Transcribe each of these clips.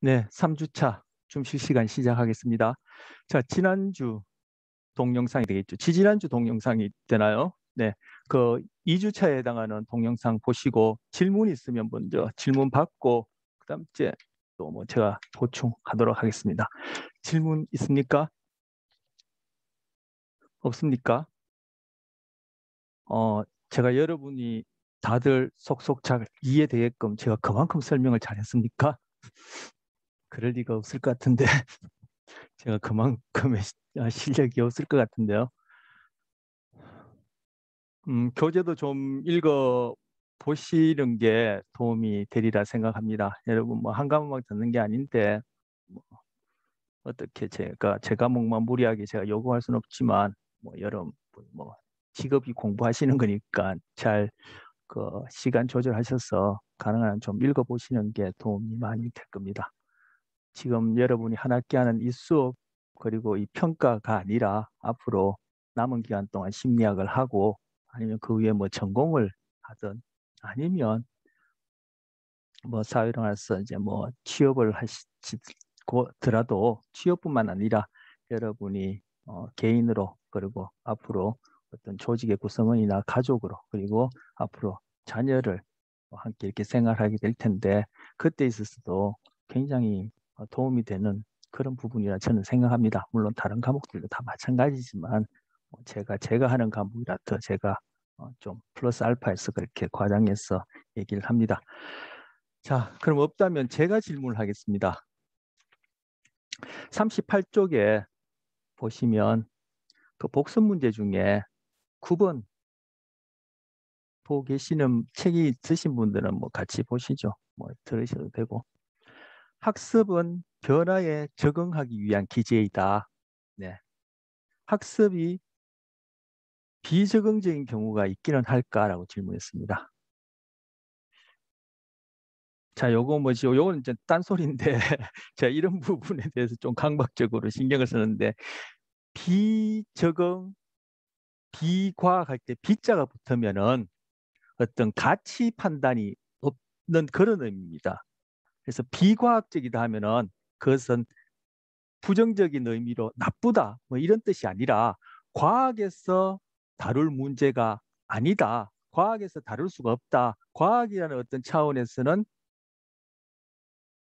네, 3주차 좀 실시간 시작하겠습니다. 자, 지난주 동영상이 되겠죠. 지지난주 동영상이 되나요? 네, 그 2주차에 해당하는 동영상 보시고 질문 있으면 먼저 질문 받고 그다음 이제 또 뭐 제가 보충하도록 하겠습니다. 질문 있습니까? 없습니까? 제가 여러분이 다들 속속 잘 이해되게끔 제가 그만큼 설명을 잘했습니까? 그럴 리가 없을 것 같은데 제가 그만큼의 실력이 없을 것 같은데요. 교재도 좀 읽어 보시는 게 도움이 되리라 생각합니다. 여러분 뭐 한 과목만 듣는 게 아닌데 뭐 어떻게 제 과목만 무리하게 제가 요구할 수는 없지만 뭐 여러분 뭐 직업이 공부하시는 거니까 잘 그 시간 조절하셔서 가능한 한 좀 읽어 보시는 게 도움이 많이 될 겁니다. 지금 여러분이 한 학기 하는 이 수업 그리고 이 평가가 아니라 앞으로 남은 기간 동안 심리학을 하고 아니면 그 위에 뭐 전공을 하든 아니면 뭐 사회생활에서 이제 뭐 취업을 하시더라도 취업뿐만 아니라 여러분이 개인으로 그리고 앞으로 어떤 조직의 구성원이나 가족으로 그리고 앞으로 자녀를 함께 이렇게 생활하게 될 텐데 그때 있어서도 굉장히 도움이 되는 그런 부분이라 저는 생각합니다. 물론 다른 과목들도 다 마찬가지지만 제가 하는 과목이라 더 제가 좀 플러스 알파해서 그렇게 과장해서 얘기를 합니다. 자, 그럼 없다면 제가 질문을 하겠습니다. 38쪽에 보시면 그 복습 문제 중에 9번 보고 계시는 책이 있으신 분들은 뭐 같이 보시죠. 뭐 들으셔도 되고. 학습은 변화에 적응하기 위한 기제이다. 네. 학습이 비적응적인 경우가 있기는 할까라고 질문했습니다. 자, 요거 뭐지? 요거는 이제 딴소리인데 제가 이런 부분에 대해서 좀 강박적으로 신경을 쓰는데 비적응, 비과학할 때 비자가 붙으면은 어떤 가치 판단이 없는 그런 의미입니다. 그래서 비과학적이다 하면은 그것은 부정적인 의미로 나쁘다 뭐 이런 뜻이 아니라 과학에서 다룰 문제가 아니다. 과학에서 다룰 수가 없다. 과학이라는 어떤 차원에서는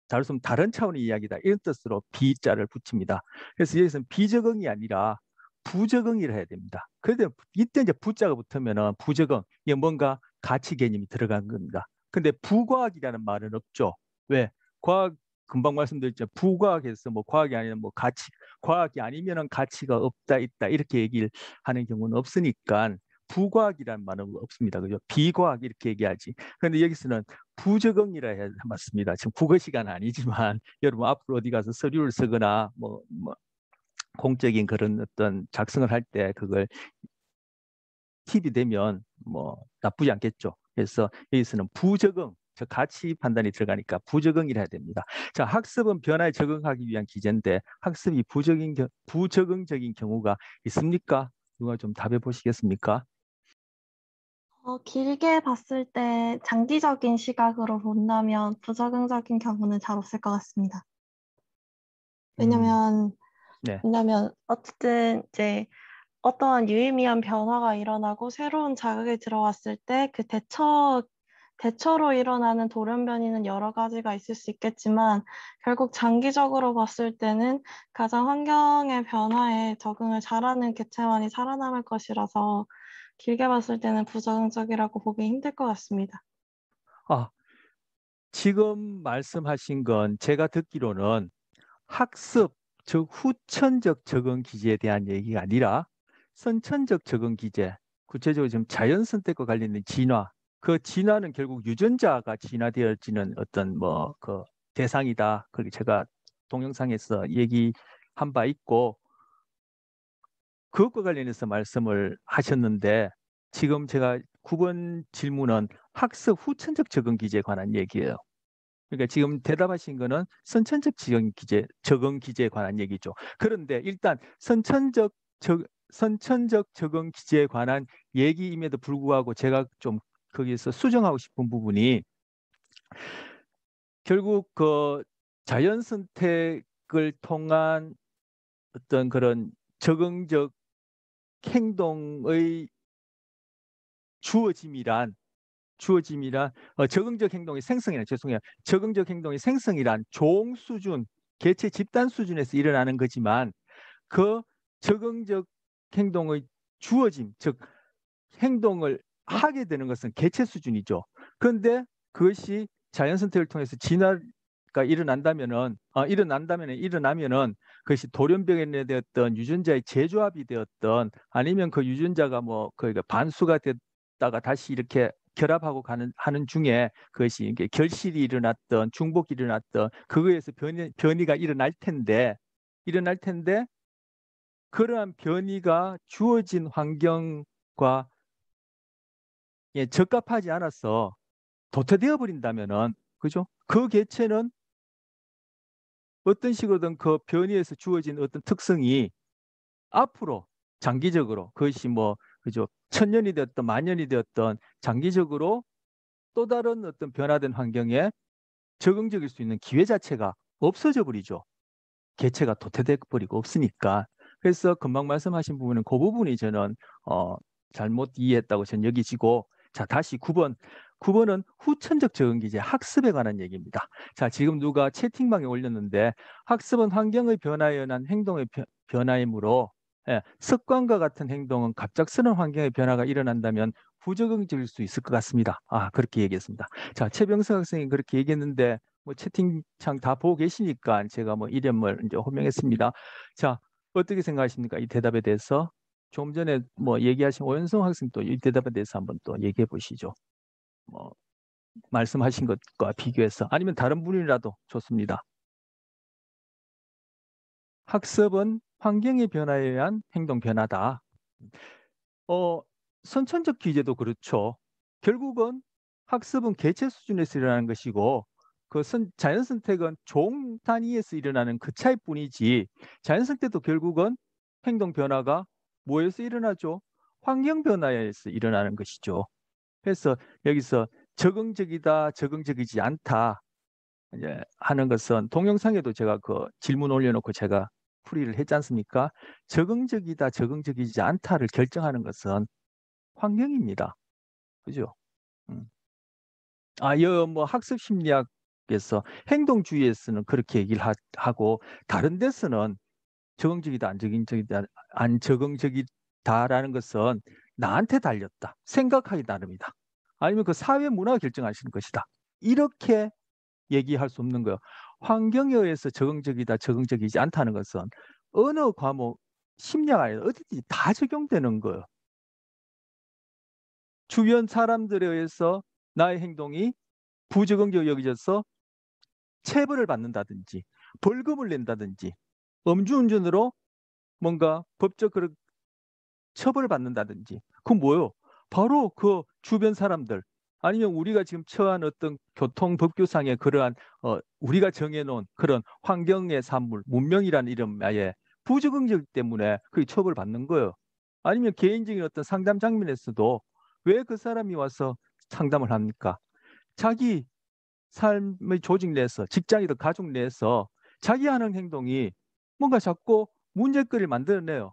다룰 수 없는 다른 차원의 이야기다. 이런 뜻으로 비자를 붙입니다. 그래서 여기서는 비적응이 아니라 부적응이라 해야 됩니다. 그런데 이때 이제 부자가 붙으면은 부적응, 이게 뭔가 가치 개념이 들어간 겁니다. 근데 부과학이라는 말은 없죠. 왜? 과학 금방 말씀드렸죠. 부과학에서 뭐 과학이 아니면 뭐 가치, 과학이 아니면은 가치가 없다 있다 이렇게 얘기를 하는 경우는 없으니까 부과학이라는 말은 없습니다. 그죠? 비과학 이렇게 얘기하지. 그런데 여기서는 부적응이라 해야 맞습니다. 지금 국어 시간 아니지만 여러분 앞으로 어디 가서 서류를 쓰거나 뭐 공적인 그런 어떤 작성을 할 때 그걸 팁이 되면 뭐 나쁘지 않겠죠. 그래서 여기서는 부적응, 저 가치 판단이 들어가니까 부적응이라 해야 됩니다. 자, 학습은 변화에 적응하기 위한 기제인데 학습이 부적응적인 경우가 있습니까? 누가 좀 답해 보시겠습니까? 길게 봤을 때 장기적인 시각으로 본다면 부적응적인 경우는 잘 없을 것 같습니다. 음, 왜냐면, 네. 왜냐면 어쨌든 이제 어떠한 유의미한 변화가 일어나고 새로운 자극이 들어왔을 때 그 대처로 일어나는 돌연변이는 여러 가지가 있을 수 있겠지만 결국 장기적으로 봤을 때는 가장 환경의 변화에 적응을 잘하는 개체만이 살아남을 것이라서 길게 봤을 때는 부정적이라고 보기 힘들 것 같습니다. 아, 지금 말씀하신 건 제가 듣기로는 학습, 즉 후천적 적응 기제에 대한 얘기가 아니라 선천적 적응 기제, 구체적으로 지금 자연 선택과 관련된 진화, 그 진화는 결국 유전자가 진화되어지는 어떤 뭐 그 대상이다. 그렇게 제가 동영상에서 얘기한 바 있고 그것과 관련해서 말씀을 하셨는데 지금 제가 9번 질문은 학습 후천적 적응 기제에 관한 얘기예요. 그러니까 지금 대답하신 거는 선천적 적응 기제에 관한 얘기죠. 그런데 일단 선천적 적응 기제에 관한 얘기임에도 불구하고 제가 좀 거기서 수정하고 싶은 부분이 결국 그 자연 선택을 통한 어떤 그런 적응적 행동의 주어짐이란 적응적 행동의 생성이란 죄송해요. 적응적 행동의 생성이란 종 수준, 개체 집단 수준에서 일어나는 거지만 그 적응적 행동의 주어짐, 즉 행동을 하게 되는 것은 개체 수준이죠. 그런데 그것이 자연 선택을 통해서 진화가 일어나면은 그것이 돌연변이 되었던 유전자의 재조합이 되었던 아니면 그 유전자가 뭐 그러니까 반수가 됐다가 다시 이렇게 결합하고 하는 중에 그것이 이게 결실이 일어났던 중복이 일어났던 그거에서 변이가 일어날 텐데 그러한 변이가 주어진 환경과 적합하지 않아서 도태되어 버린다면은 그죠? 그 개체는 어떤 식으로든 그 변이에서 주어진 어떤 특성이 앞으로 장기적으로 그것이 뭐 그죠? 천년이 되었던 만년이 되었던 장기적으로 또 다른 어떤 변화된 환경에 적응적일 수 있는 기회 자체가 없어져 버리죠. 개체가 도태돼 버리고 없으니까. 그래서 금방 말씀하신 부분은 그 부분이 저는 어, 잘못 이해했다고 저는 여기지고 자 다시 9번. 9번은 후천적 적응 기제 학습에 관한 얘기입니다. 자 지금 누가 채팅방에 올렸는데 학습은 환경의 변화에 의한 행동의 변화이므로 습관과 같은 행동은 갑작스러운 환경의 변화가 일어난다면 부적응적일 수 있을 것 같습니다. 아 그렇게 얘기했습니다. 자 최병석 학생이 그렇게 얘기했는데 뭐 채팅창 다 보고 계시니까 제가 뭐 이름을 이제 호명했습니다. 자, 어떻게 생각하십니까? 이 대답에 대해서 좀 전에 뭐 얘기하신 오연성 학생 또 이 대답에 대해서 한번 또 얘기해 보시죠. 뭐 말씀하신 것과 비교해서 아니면 다른 분이라도 좋습니다. 학습은 환경의 변화에 의한 행동 변화다. 어, 선천적 기제도 그렇죠. 결국은 학습은 개체 수준에서 일어나는 것이고 자연 선택은 종 단위에서 일어나는 그 차이뿐이지 자연 선택도 결국은 행동 변화가 뭐에서 일어나죠? 환경 변화에서 일어나는 것이죠. 그래서 여기서 적응적이다, 적응적이지 않다 이제 하는 것은 동영상에도 제가 그 질문 올려놓고 제가 풀이를 했지 않습니까? 적응적이다, 적응적이지 않다를 결정하는 것은 환경입니다. 그죠? 음. 뭐 학습 심리학에서 행동주의에서는 그렇게 얘기를 하고 다른 데서는 적응적이다, 안 적응적이다라는 것은 나한테 달렸다. 생각하기 나름이다. 아니면 그 사회 문화가 결정하시는 것이다. 이렇게 얘기할 수 없는 거예요. 환경에 의해서 적응적이다, 적응적이지 않다는 것은 어느 과목 심리학 아니라 어디든지 다 적용되는 거예요. 주변 사람들에 의해서 나의 행동이 부적응적 여겨져서 체벌을 받는다든지 벌금을 낸다든지 음주운전으로 뭔가 법적 그런 처벌을 받는다든지 그건 뭐예요? 바로 그 주변 사람들 아니면 우리가 지금 처한 어떤 교통법규상의 그러한 우리가 정해놓은 그런 환경의 산물 문명이라는 이름에 부적응적 때문에 그게 처벌받는 거예요. 아니면 개인적인 어떤 상담 장면에서도 왜 그 사람이 와서 상담을 합니까? 자기 삶의 조직 내에서 직장이든 가족 내에서 자기 하는 행동이 뭔가 자꾸 문제거리를 만들어내요.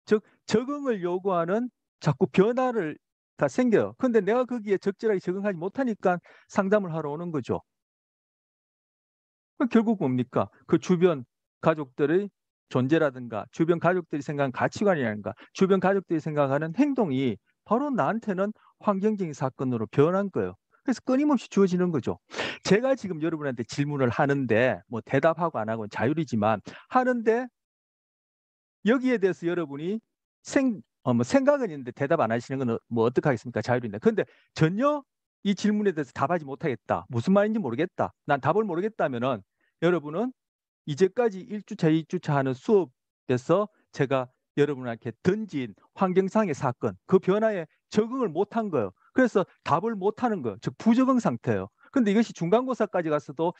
즉 적응을 요구하는 자꾸 변화를 다 생겨요. 근데 내가 거기에 적절하게 적응하지 못하니까 상담을 하러 오는 거죠. 결국 뭡니까? 그 주변 가족들의 존재라든가 주변 가족들이 생각하는 가치관이라든가 주변 가족들이 생각하는 행동이 바로 나한테는 환경적인 사건으로 변한 거예요. 그래서 끊임없이 주어지는 거죠. 제가 지금 여러분한테 질문을 하는데 뭐 대답하고 안 하고는 자율이지만 하는데 여기에 대해서 여러분이 뭐 생각은 있는데 대답 안 하시는 건 뭐 어떡하겠습니까? 자율인데. 근데 전혀 이 질문에 대해서 답하지 못하겠다. 무슨 말인지 모르겠다. 난 답을 모르겠다면은 여러분은 이제까지 1주차, 2주차 하는 수업에서 제가 여러분한테 던진 환경상의 사건, 그 변화에 적응을 못한 거예요. 그래서 답을 못하는 거예요. 즉 부적응 상태예요. 근데 이것이 중간고사까지 가서도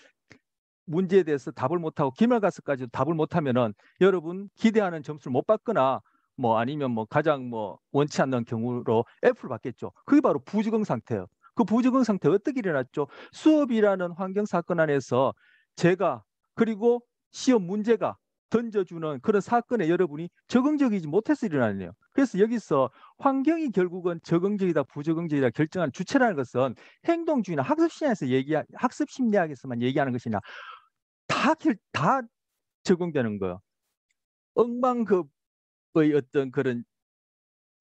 문제에 대해서 답을 못하고 기말고사까지도 답을 못하면은 여러분 기대하는 점수를 못 받거나 뭐 아니면 뭐 가장 뭐 원치 않는 경우로 F를 받겠죠. 그게 바로 부적응 상태예요. 그 부적응 상태 어떻게 일어났죠? 수업이라는 환경 사건 안에서 제가 그리고 시험 문제가 던져주는 그런 사건에 여러분이 적응적이지 못해서 일어나는 거예요. 그래서 여기서 환경이 결국은 적응적이다, 부적응적이다 결정하는 주체라는 것은 행동주의나 학습 심리학에서만 얘기하는 것이나 다 적용되는 거예요. 억만급의 어떤 그런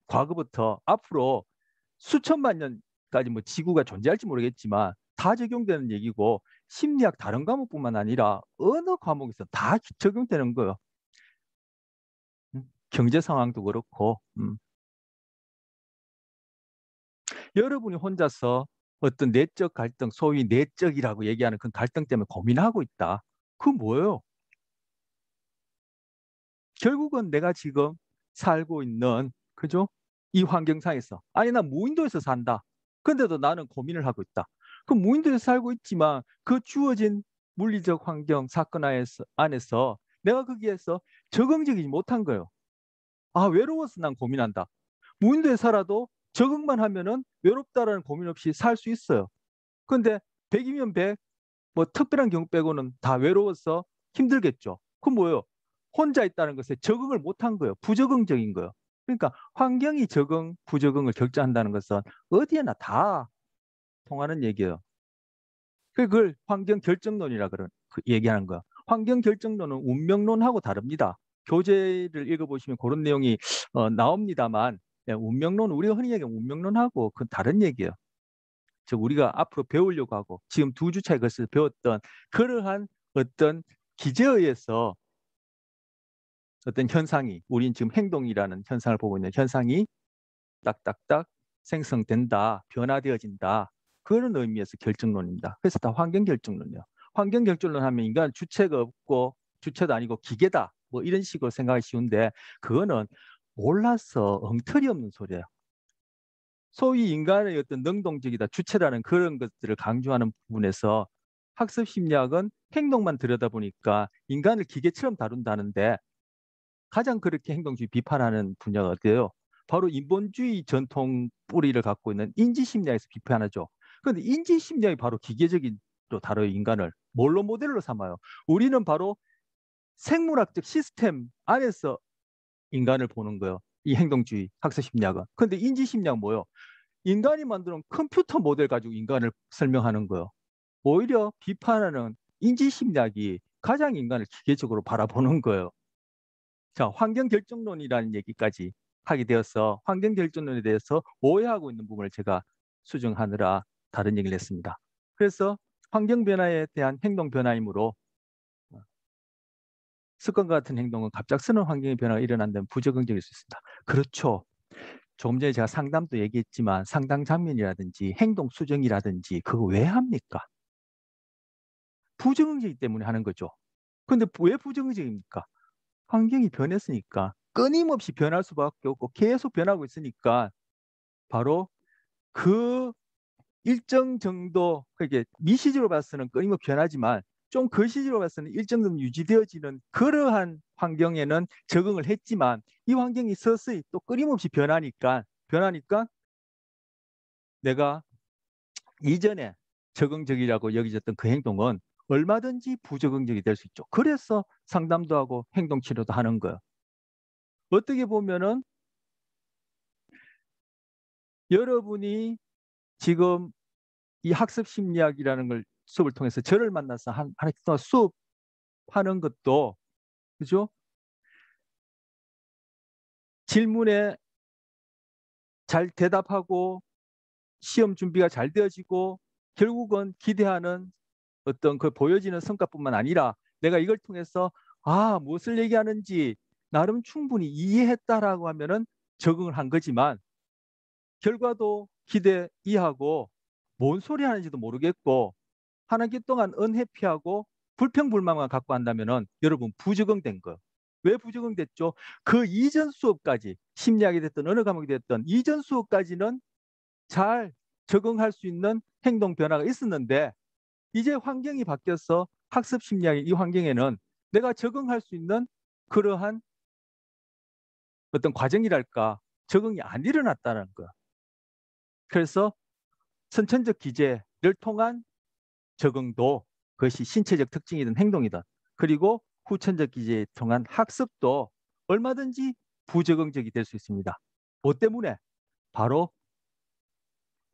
과거부터 앞으로 수천만 년까지 뭐 지구가 존재할지 모르겠지만 다 적용되는 얘기고 심리학 다른 과목뿐만 아니라 어느 과목에서 다 적용되는 거예요. 경제 상황도 그렇고. 여러분이 혼자서 어떤 내적 갈등, 소위 내적이라고 얘기하는 그 갈등 때문에 고민하고 있다. 그 뭐예요? 결국은 내가 지금 살고 있는, 그죠? 이 환경상에서. 아니, 나 무인도에서 산다. 근데도 나는 고민을 하고 있다. 그럼 무인도에서 살고 있지만 그 주어진 물리적 환경, 사건 안에서 내가 거기에서 적응적이지 못한 거예요. 아, 외로워서 난 고민한다. 무인도에 살아도 적응만 하면은 외롭다라는 고민 없이 살 수 있어요. 근데 100이면 100, 뭐 특별한 경우 빼고는 다 외로워서 힘들겠죠. 그럼 뭐예요? 혼자 있다는 것에 적응을 못한 거예요. 부적응적인 거예요. 그러니까 환경이 적응, 부적응을 결정한다는 것은 어디에나 다 통하는 얘기예요. 그걸 환경 결정론이라 얘기하는 거예요. 환경 결정론은 운명론하고 다릅니다. 교재를 읽어보시면 그런 내용이 나옵니다만, 운명론, 우리가 흔히 얘기하는 운명론하고 그 다른 얘기예요. 즉 우리가 앞으로 배우려고 하고 지금 2주차에 걸쳐서 배웠던 그러한 어떤 기제에 의해서 어떤 현상이, 우린 지금 행동이라는 현상을 보고 있는 현상이 딱딱딱 생성된다, 변화되어진다. 그런 의미에서 결정론입니다. 그래서 다 환경 결정론이에요. 환경 결정론 하면 인간 주체가 없고 주체도 아니고 기계다. 뭐 이런 식으로 생각하기 쉬운데 그거는 몰라서 엉터리 없는 소리예요. 소위 인간의 어떤 능동적이다, 주체라는 그런 것들을 강조하는 부분에서 학습 심리학은 행동만 들여다보니까 인간을 기계처럼 다룬다는데 가장 그렇게 행동주의 비판하는 분야가 어때요? 바로 인본주의 전통 뿌리를 갖고 있는 인지심리학에서 비판하죠. 그런데 인지심리학이 바로 기계적인 로 다뤄요, 인간을. 뭘로 모델로 삼아요? 우리는 바로 생물학적 시스템 안에서 인간을 보는 거예요. 이 행동주의 학습 심리학은. 그런데 인지심리학은 뭐예요? 인간이 만드는 컴퓨터 모델 가지고 인간을 설명하는 거예요. 오히려 비판하는 인지심리학이 가장 인간을 기계적으로 바라보는 거예요. 자, 환경 결정론이라는 얘기까지 하게 되어서 환경 결정론에 대해서 오해하고 있는 부분을 제가 수정하느라 다른 얘기를 했습니다. 그래서 환경 변화에 대한 행동 변화이므로 습관과 같은 행동은 갑작스러운 환경의 변화가 일어난다면 부적응적일 수 있습니다. 그렇죠. 조금 전에 제가 상담도 얘기했지만 상담 장면이라든지 행동 수정이라든지 그거 왜 합니까? 부적응적이기 때문에 하는 거죠. 근데 왜 부정적입니까? 환경이 변했으니까 끊임없이 변할 수밖에 없고 계속 변하고 있으니까 바로 그 일정 정도 그게 미시적으로 봤을 때는 끊임없이 변하지만 좀 거시적으로 봤을 때는 일정 정도 유지되어지는 그러한 환경에는 적응을 했지만 이 환경이 서서히 또 끊임없이 변하니까 내가 이전에 적응적이라고 여기졌던 그 행동은 얼마든지 부적응적이 될 수 있죠. 그래서 상담도 하고 행동치료도 하는 거예요. 어떻게 보면은 여러분이 지금 이 학습 심리학이라는 걸 수업을 통해서 저를 만나서 한 동안 수업하는 것도 그죠? 질문에 잘 대답하고 시험 준비가 잘 되어지고 결국은 기대하는 어떤 그 보여지는 성과뿐만 아니라 내가 이걸 통해서 무엇을 얘기하는지 나름 충분히 이해했다라고 하면은 적응을 한 거지만 결과도 기대 이하고 뭔 소리 하는지도 모르겠고 한 학기 동안 은해피하고 불평불만만 갖고 한다면은 여러분 부적응된 거. 왜 부적응됐죠? 그 이전 수업까지 심리학이 됐든 어느 과목이 됐든 이전 수업까지는 잘 적응할 수 있는 행동 변화가 있었는데 이제 환경이 바뀌어서 학습 심리학의 이 환경에는 내가 적응할 수 있는 그러한 어떤 과정이랄까 적응이 안 일어났다는 거. 그래서 선천적 기제를 통한 적응도 그것이 신체적 특징이든 행동이든 그리고 후천적 기제에 통한 학습도 얼마든지 부적응적이 될 수 있습니다. 뭐 때문에? 바로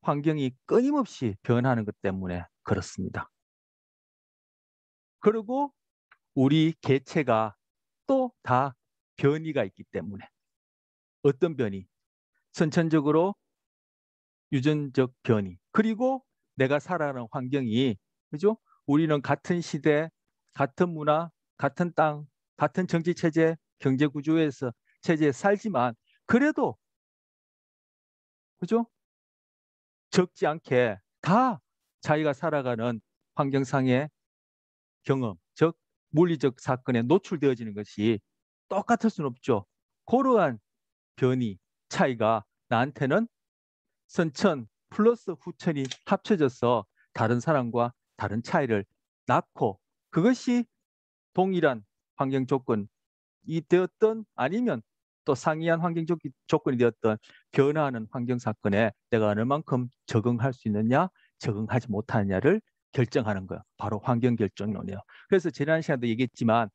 환경이 끊임없이 변하는 것 때문에 그렇습니다. 그리고 우리 개체가 또 다 변이가 있기 때문에. 어떤 변이? 선천적으로 유전적 변이. 그리고 내가 살아가는 환경이, 그죠? 우리는 같은 시대, 같은 문화, 같은 땅, 같은 정치 체제, 경제 구조에서 체제에 살지만 그래도, 그죠? 적지 않게 다 자기가 살아가는 환경상의 경험, 즉 물리적 사건에 노출되어지는 것이 똑같을 수는 없죠. 그러한 변이 차이가 나한테는 선천 플러스 후천이 합쳐져서 다른 사람과 다른 차이를 낳고, 그것이 동일한 환경 조건이 되었던 아니면 또 상이한 환경 조건이 되었던 변화하는 환경 사건에 내가 어느 만큼 적응할 수 있느냐 적응하지 못하느냐를 결정하는 거예요. 바로 환경 결정론이에요. 그래서 지난 시간도 얘기했지만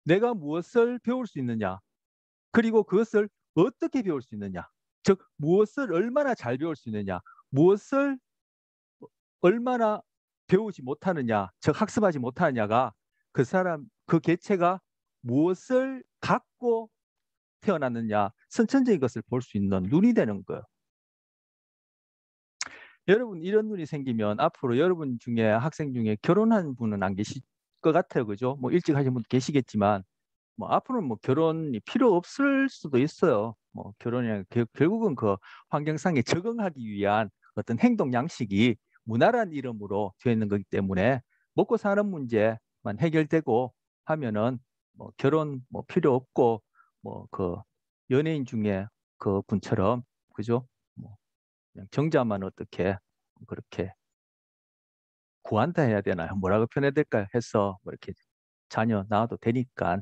내가 무엇을 배울 수 있느냐, 그리고 그것을 어떻게 배울 수 있느냐, 즉 무엇을 얼마나 잘 배울 수 있느냐, 무엇을 얼마나 배우지 못하느냐, 즉 학습하지 못하느냐가 그 사람, 그 개체가 무엇을 갖고 태어났느냐, 선천적인 것을 볼 수 있는 눈이 되는 거예요. 여러분, 이런 눈이 생기면 앞으로 여러분 중에 학생 중에 결혼한 분은 안 계실 것 같아요. 그죠? 뭐 일찍 하신 분 계시겠지만 뭐 앞으로는 뭐 결혼이 필요 없을 수도 있어요. 뭐 결혼이 결국은 그 환경상에 적응하기 위한 어떤 행동 양식이 문화란 이름으로 되어 있는 거기 때문에 먹고 사는 문제만 해결되고 하면은 뭐 결혼 뭐 필요 없고, 뭐 그 연예인 중에 그 분처럼, 그죠? 뭐 그냥 정자만 어떻게 그렇게 구한다 해야 되나요? 뭐라고 표현해야 될까요? 해서 뭐 이렇게 자녀 낳아도 되니까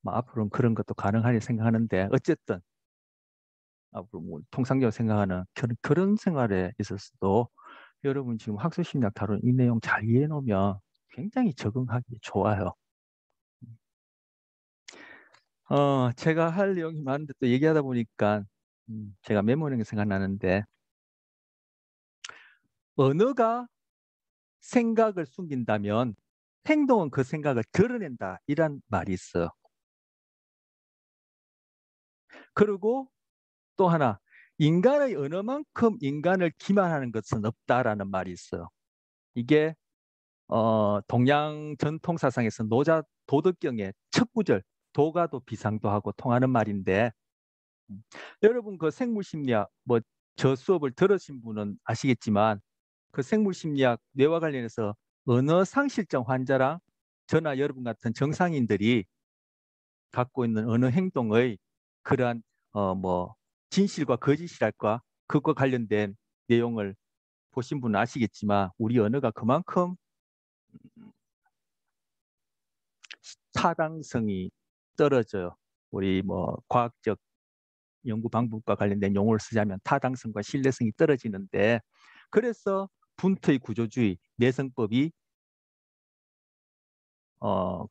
뭐 앞으로는 그런 것도 가능하리 생각하는데, 어쨌든 앞으로 뭐 통상적으로 생각하는 결혼 생활에 있어서도 여러분 지금 학술심리학 다룬 이 내용 잘 이해해 놓으면 굉장히 적응하기 좋아요. 제가 할 내용이 많은데 또 얘기하다 보니까 제가 메모하는 게 생각나는데, 언어가 생각을 숨긴다면 행동은 그 생각을 드러낸다, 이란 말이 있어요. 그리고 또 하나, 인간의 언어만큼 인간을 기만하는 것은 없다라는 말이 있어요. 이게 동양 전통 사상에서 노자 도덕경의 첫 구절, 도가도 비상도하고 통하는 말인데, 음, 여러분 그 생물심리학 뭐 저 수업을 들으신 분은 아시겠지만 그 생물심리학 뇌와 관련해서 언어 상실증 환자랑 저나 여러분 같은 정상인들이 갖고 있는 언어 행동의 그러한 뭐 진실과 거짓이랄까, 그것과 관련된 내용을 보신 분은 아시겠지만 우리 언어가 그만큼 타당성이 떨어져요. 우리 뭐 과학적 연구 방법과 관련된 용어를 쓰자면 타당성과 신뢰성이 떨어지는데, 그래서 분투의 구조주의, 내성법이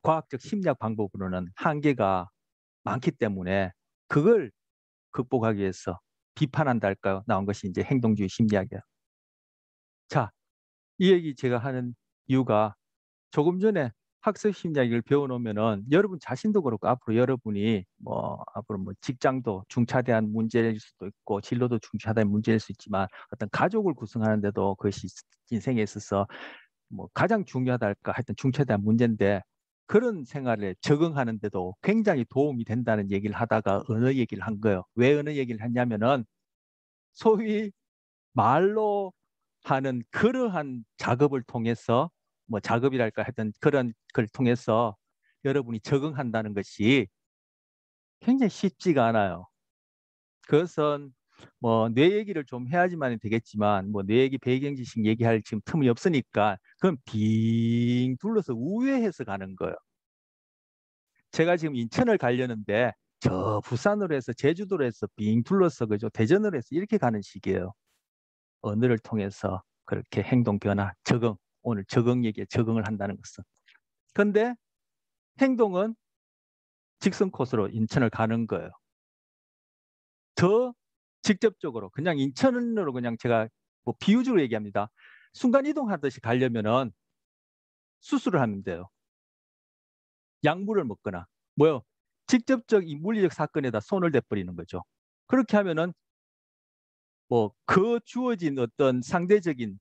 과학적 심리학 방법으로는 한계가 많기 때문에 그걸 극복하기 위해서 비판한다 할까요? 나온 것이 이제 행동주의 심리학이에요. 자, 이 얘기 제가 하는 이유가 조금 전에 학습 심리학을 배워놓으면은 여러분 자신도 그렇고 앞으로 여러분이 뭐 앞으로 뭐 직장도 중차대한 문제일 수도 있고 진로도 중차대한 문제일 수 있지만 어떤 가족을 구성하는데도 그것이 인생에 있어서 뭐 가장 중요하다 할까, 하여튼 중차대한 문제인데 그런 생활에 적응하는데도 굉장히 도움이 된다는 얘기를 하다가 언어 얘기를 한 거예요. 왜 언어 얘기를 했냐면은 소위 말로 하는 그러한 작업을 통해서, 뭐 작업이랄까 하여튼 그런 걸 통해서 여러분이 적응한다는 것이 굉장히 쉽지가 않아요. 그것은 뭐 뇌 얘기를 좀 해야지만 되겠지만 뭐 뇌 얘기 배경 지식 얘기할 지금 틈이 없으니까 그건 빙 둘러서 우회해서 가는 거예요. 제가 지금 인천을 가려는데 저 부산으로 해서 제주도로 해서 빙 둘러서, 그죠, 대전으로 해서 이렇게 가는 식이에요. 언어를 통해서 그렇게 행동 변화, 적응, 오늘 적응 얘기에 적응을 한다는 것은. 그런데 행동은 직선 코스로 인천을 가는 거예요. 더 직접적으로 그냥 인천으로 그냥 제가 뭐 비유적으로 얘기합니다. 순간 이동하듯이 가려면은 수술을 하면 돼요. 약물을 먹거나 뭐요? 직접적 이 물리적 사건에다 손을 대버리는 거죠. 그렇게 하면은 뭐 그 주어진 어떤 상대적인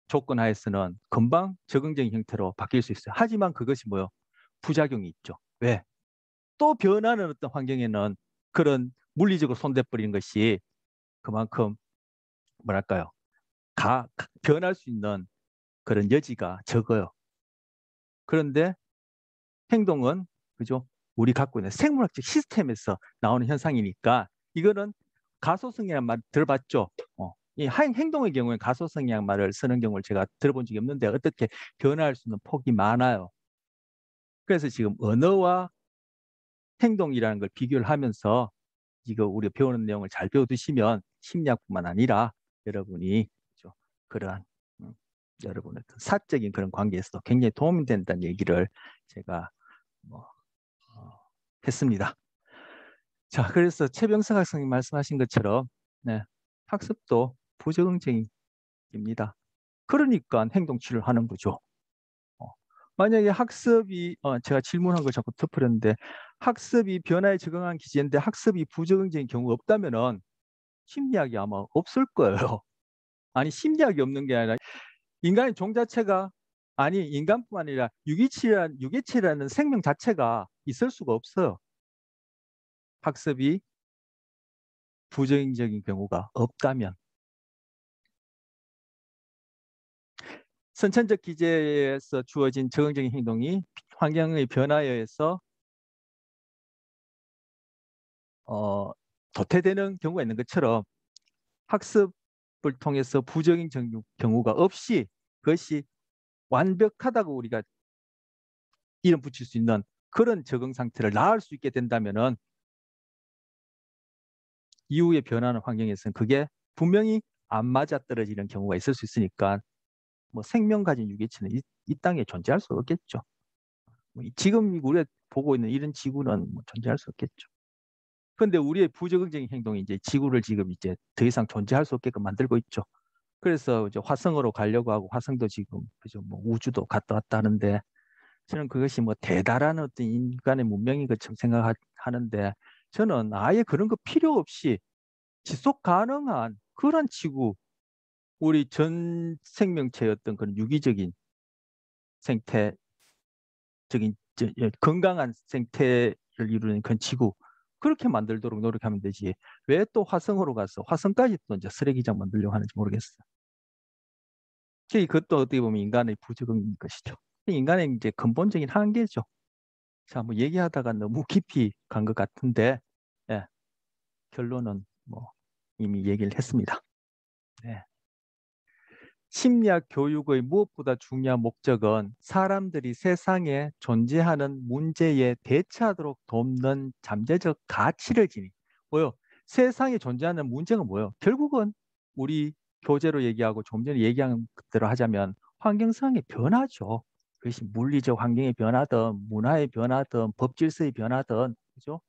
조건 하에서는 금방 적응적인 형태로 바뀔 수 있어요. 하지만 그것이 뭐요? 부작용이 있죠. 왜? 또 변하는 어떤 환경에는 그런 물리적으로 손대버리는 것이 그만큼 뭐랄까요? 변할 수 있는 그런 여지가 적어요. 그런데 행동은 그죠? 우리 갖고 있는 생물학적 시스템에서 나오는 현상이니까 이거는 가소성이라는 말 들어봤죠? 이 행동의 경우에 가소성이라는 말을 쓰는 경우를 제가 들어본 적이 없는데 어떻게 변화할 수 있는 폭이 많아요. 그래서 지금 언어와 행동이라는 걸 비교를 하면서 이거 우리가 배우는 내용을 잘 배워두시면 심리학뿐만 아니라 여러분이 그죠? 그러한 여러분의 사적인 그런 관계에서도 굉장히 도움이 된다는 얘기를 제가 뭐, 어, 했습니다. 자, 그래서 최병석 학생이 말씀하신 것처럼 네, 학습도 부적응적입니다. 그러니까 행동 치료를 하는 거죠. 어, 만약에 학습이 제가 질문한 걸 자꾸 덮으렸는데 학습이 변화에 적응한 기제인데 학습이 부적응적인 경우가 없다면은 심리학이 아마 없을 거예요. 아니 심리학이 없는 게 아니라 인간의 종 자체가 아니 인간뿐만 아니라 유기체라는 생명 자체가 있을 수가 없어요. 학습이 부정적인 경우가 없다면 선천적 기제에서 주어진 적응적인 행동이 환경의 변화에 의해서 도태되는 경우가 있는 것처럼 학습을 통해서 부정적인 경우가 없이 그것이 완벽하다고 우리가 이름 붙일 수 있는 그런 적응 상태를 낳을 수 있게 된다면은 이후에 변하는 환경에서는 그게 분명히 안 맞아떨어지는 경우가 있을 수 있으니까 뭐 생명 가진 유기체는 이 땅에 존재할 수 없겠죠. 지금 우리가 보고 있는 이런 지구는 뭐 존재할 수 없겠죠. 그런데 우리의 부적응적인 행동이 이제 지구를 지금 이제 더 이상 존재할 수 없게끔 만들고 있죠. 그래서 이제 화성으로 가려고 하고 화성도 지금 그죠 뭐 우주도 갔다 왔다 하는데 저는 그것이 뭐 대단한 어떤 인간의 문명인 것처럼 생각하는데 저는 아예 그런 거 필요 없이 지속 가능한 그런 지구 우리 전 생명체의 어떤 그런 유기적인 생태적인 건강한 생태를 이루는 그런 지구 그렇게 만들도록 노력하면 되지. 왜 또 화성으로 가서 화성까지 또 이제 쓰레기장 만들려고 하는지 모르겠어요. 그것도 어떻게 보면 인간의 부적응인 것이죠. 인간의 이제 근본적인 한계죠. 자, 뭐 얘기하다가 너무 깊이 간 것 같은데, 예, 결론은 뭐 이미 얘기를 했습니다. 네. 심리학 교육의 무엇보다 중요한 목적은 사람들이 세상에 존재하는 문제에 대처하도록 돕는 잠재적 가치를 지니. 뭐요? 세상에 존재하는 문제가 뭐예요? 결국은 우리 교재로 얘기하고 좀 전에 얘기한 대로 하자면 환경상의 변화죠. 그것이 물리적 환경의 변화든 문화의 변화든 법 질서의 변화든 그죠?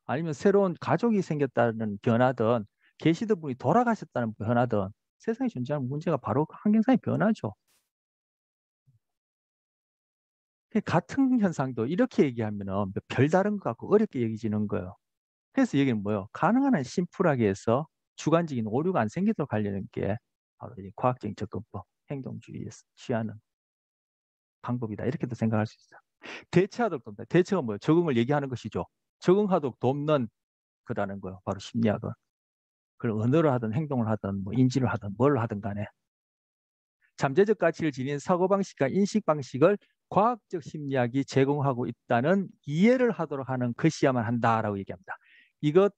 아니면 새로운 가족이 생겼다는 변화든 계시던 분이 돌아가셨다는 변화든 세상에 존재하는 문제가 바로 환경상의 변화죠. 같은 현상도 이렇게 얘기하면 별다른 것 같고 어렵게 여기지는 거예요. 그래서 여기는 뭐예요? 가능한 한 심플하게 해서 주관적인 오류가 안 생기도록 하려는 게 바로 이 과학적인 접근법, 행동주의에서 취하는 방법이다. 이렇게도 생각할 수 있어요. 대체하도록 돕는다. 대체가 뭐예요? 적응을 얘기하는 것이죠. 적응하도록 돕는 거라는 거예요. 바로 심리학은. 그걸 언어를 하든 행동을 하든 뭐 인지를 하든 뭘 하든 간에 잠재적 가치를 지닌 사고방식과 인식방식을 과학적 심리학이 제공하고 있다는 이해를 하도록 하는 것이야만 한다라고 얘기합니다. 이것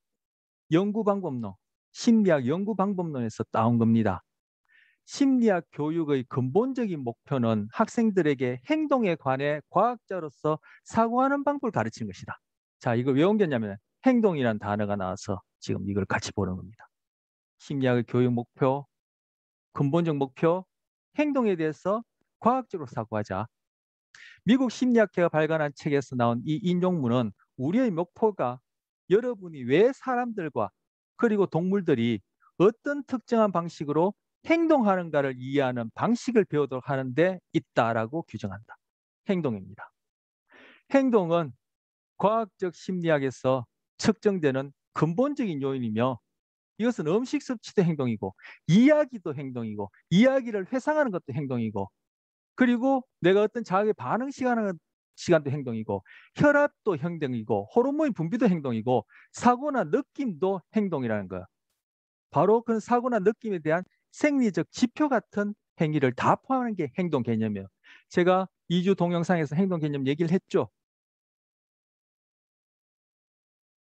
연구방법론, 심리학 연구방법론에서 따온 겁니다. 심리학 교육의 근본적인 목표는 학생들에게 행동에 관해 과학자로서 사고하는 방법을 가르치는 것이다. 자, 이거 왜 옮겼냐면 행동이라는 단어가 나와서 지금 이걸 같이 보는 겁니다. 심리학의 교육 목표, 근본적 목표, 행동에 대해서 과학적으로 사고하자. 미국 심리학회가 발간한 책에서 나온 이 인용문은 우리의 목표가 여러분이 왜 사람들과 그리고 동물들이 어떤 특정한 방식으로 행동하는가를 이해하는 방식을 배우도록 하는데 있다라고 규정한다. 행동입니다. 행동은 과학적 심리학에서 측정되는 근본적인 요인이며 이것은 음식 섭취도 행동이고 이야기도 행동이고 이야기를 회상하는 것도 행동이고 그리고 내가 어떤 자극에 반응시하는 시간도 행동이고 혈압도 행동이고 호르몬 분비도 행동이고 사고나 느낌도 행동이라는 거예요. 바로 그 사고나 느낌에 대한 생리적 지표 같은 행위를 다 포함하는 게 행동 개념이에요. 제가 2주 동영상에서 행동 개념 얘기를 했죠.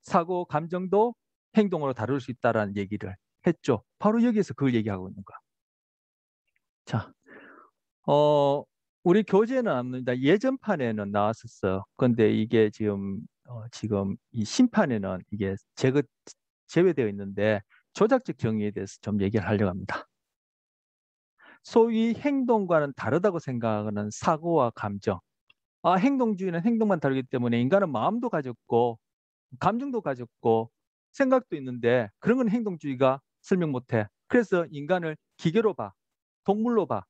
사고, 감정도 행동으로 다룰 수 있다는 얘기를 했죠. 바로 여기에서 그걸 얘기하고 있는 거야. 자, 우리 교재는 안 나옵니다. 예전판에는 나왔었어요. 근데 이게 지금 이 신판에는 이게 제외되어 있는데 조작적 정의에 대해서 좀 얘기를 하려고 합니다. 소위 행동과는 다르다고 생각하는 사고와 감정. 행동주의는 행동만 다르기 때문에 인간은 마음도 가졌고 감정도 가졌고 생각도 있는데 그런 건 행동주의가 설명 못해. 그래서 인간을 기계로 봐, 동물로 봐.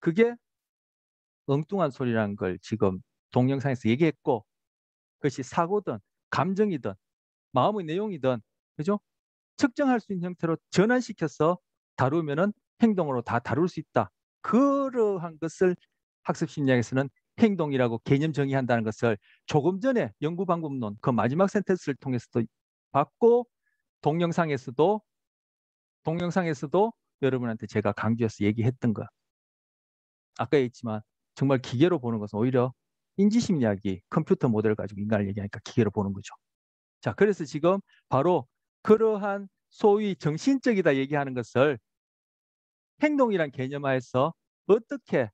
그게 엉뚱한 소리라는 걸 지금 동영상에서 얘기했고 그것이 사고든 감정이든 마음의 내용이든 그죠? 측정할 수 있는 형태로 전환시켜서 다루면은 행동으로 다 다룰 수 있다. 그러한 것을 학습심리학에서는 행동이라고 개념 정의한다는 것을 조금 전에 연구방법론 그 마지막 센텐스를 통해서도 봤고 동영상에서도 여러분한테 제가 강조해서 얘기했던 거. 아까 얘기했지만 정말 기계로 보는 것은 오히려 인지심리학이 컴퓨터 모델을 가지고 인간을 얘기하니까 기계로 보는 거죠. 자, 그래서 지금 바로 그러한 소위 정신적이다 얘기하는 것을 행동이란 개념하에서 어떻게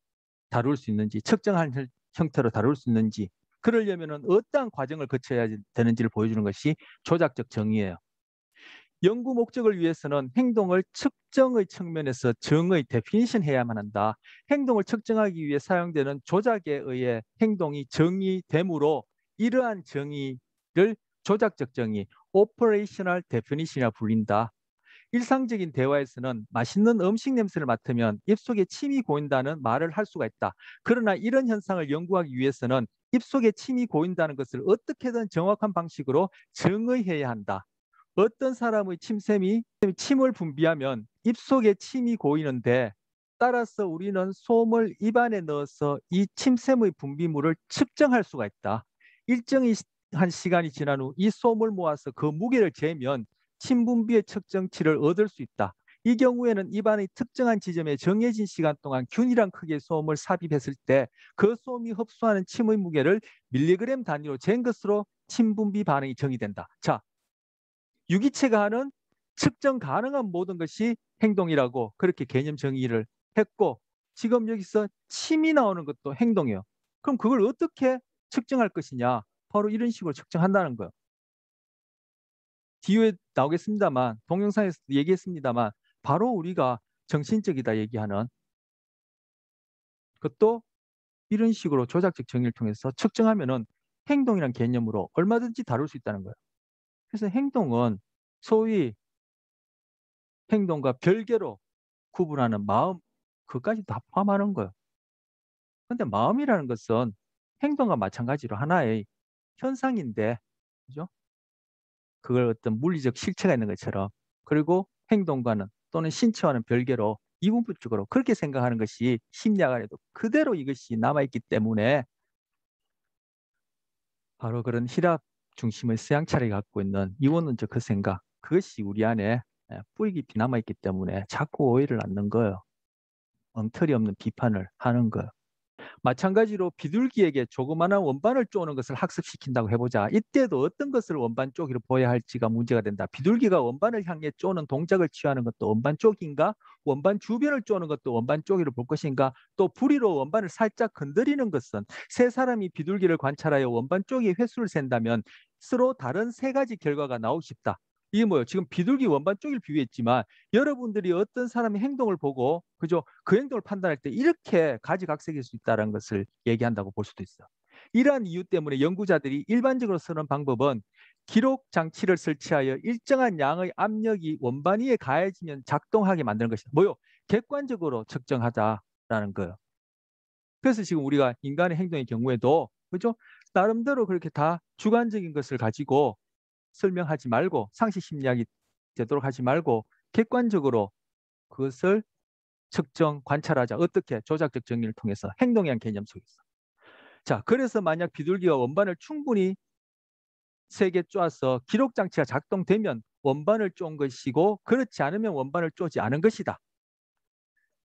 다룰 수 있는지, 측정한 형태로 다룰 수 있는지, 그러려면 어떠한 과정을 거쳐야 되는지를 보여주는 것이 조작적 정의예요. 연구 목적을 위해서는 행동을 측정의 측면에서 정의, 데피니션 해야만 한다. 행동을 측정하기 위해 사용되는 조작에 의해 행동이 정의되므로 이러한 정의를 조작적 정의, operational definition이라 불린다. 일상적인 대화에서는 맛있는 음식 냄새를 맡으면 입속에 침이 고인다는 말을 할 수가 있다. 그러나 이런 현상을 연구하기 위해서는 입속에 침이 고인다는 것을 어떻게든 정확한 방식으로 정의해야 한다. 어떤 사람의 침을 분비하면 입속에 침이 고이는데 따라서 우리는 솜을 입안에 넣어서 이 침샘의 분비물을 측정할 수가 있다. 일정한 시간이 지난 후 이 솜을 모아서 그 무게를 재면 침 분비의 측정치를 얻을 수 있다. 이 경우에는 입안의 특정한 지점에 정해진 시간 동안 균일한 크기의 솜을 삽입했을 때 그 솜이 흡수하는 침의 무게를 밀리그램 단위로 잰 것으로 침 분비 반응이 정의된다. 자, 유기체가 하는 측정 가능한 모든 것이 행동이라고 그렇게 개념 정의를 했고 지금 여기서 침이 나오는 것도 행동이에요. 그럼 그걸 어떻게 측정할 것이냐? 바로 이런 식으로 측정한다는 거예요. 뒤에 나오겠습니다만 동영상에서 얘기했습니다만 바로 우리가 정신적이다 얘기하는 것도 이런 식으로 조작적 정의를 통해서 측정하면은 행동이란 개념으로 얼마든지 다룰 수 있다는 거예요. 그래서 행동은 소위 행동과 별개로 구분하는 마음, 그까지 다 포함하는 거예요. 근데 마음이라는 것은 행동과 마찬가지로 하나의 현상인데, 그죠? 그걸 어떤 물리적 실체가 있는 것처럼, 그리고 행동과는 또는 신체와는 별개로 이분법적으로 그렇게 생각하는 것이 심리학 안에도 그대로 이것이 남아있기 때문에 바로 그런 힐압 중심의 서양 철학이 갖고 있는 이원론적 그 생각, 그것이 우리 안에 뿌리 깊이 남아있기 때문에 자꾸 오해를 낳는 거예요. 엉터리 없는 비판을 하는 거예요. 마찬가지로 비둘기에게 조그마한 원반을 쪼는 것을 학습시킨다고 해보자. 이때도 어떤 것을 원반 쪼기로 보여야 할지가 문제가 된다. 비둘기가 원반을 향해 쪼는 동작을 취하는 것도 원반 쪼기인가? 원반 주변을 쪼는 것도 원반 쪼기로 볼 것인가? 또 부리로 원반을 살짝 건드리는 것은 세 사람이 비둘기를 관찰하여 원반 쪼기의 횟수를 센다면 서로 다른 세 가지 결과가 나오고 싶다. 이게 뭐예요? 지금 비둘기 원반 쪽을 비유했지만 여러분들이 어떤 사람의 행동을 보고 그죠? 그 행동을 판단할 때 이렇게 가지각색일 수 있다는 것을 얘기한다고 볼 수도 있어. 이러한 이유 때문에 연구자들이 일반적으로 쓰는 방법은 기록 장치를 설치하여 일정한 양의 압력이 원반 위에 가해지면 작동하게 만드는 것이다. 뭐요? 객관적으로 측정하자라는 거예요. 그래서 지금 우리가 인간의 행동의 경우에도 그죠? 나름대로 그렇게 다 주관적인 것을 가지고 설명하지 말고 상식 심리학이 되도록 하지 말고 객관적으로 그것을 측정, 관찰하자. 어떻게? 조작적 정리를 통해서 행동이란 개념 속에서. 자, 그래서 만약 비둘기가 원반을 충분히 세게 쪼아서 기록 장치가 작동되면 원반을 쫀 것이고 그렇지 않으면 원반을 쪼지 않은 것이다.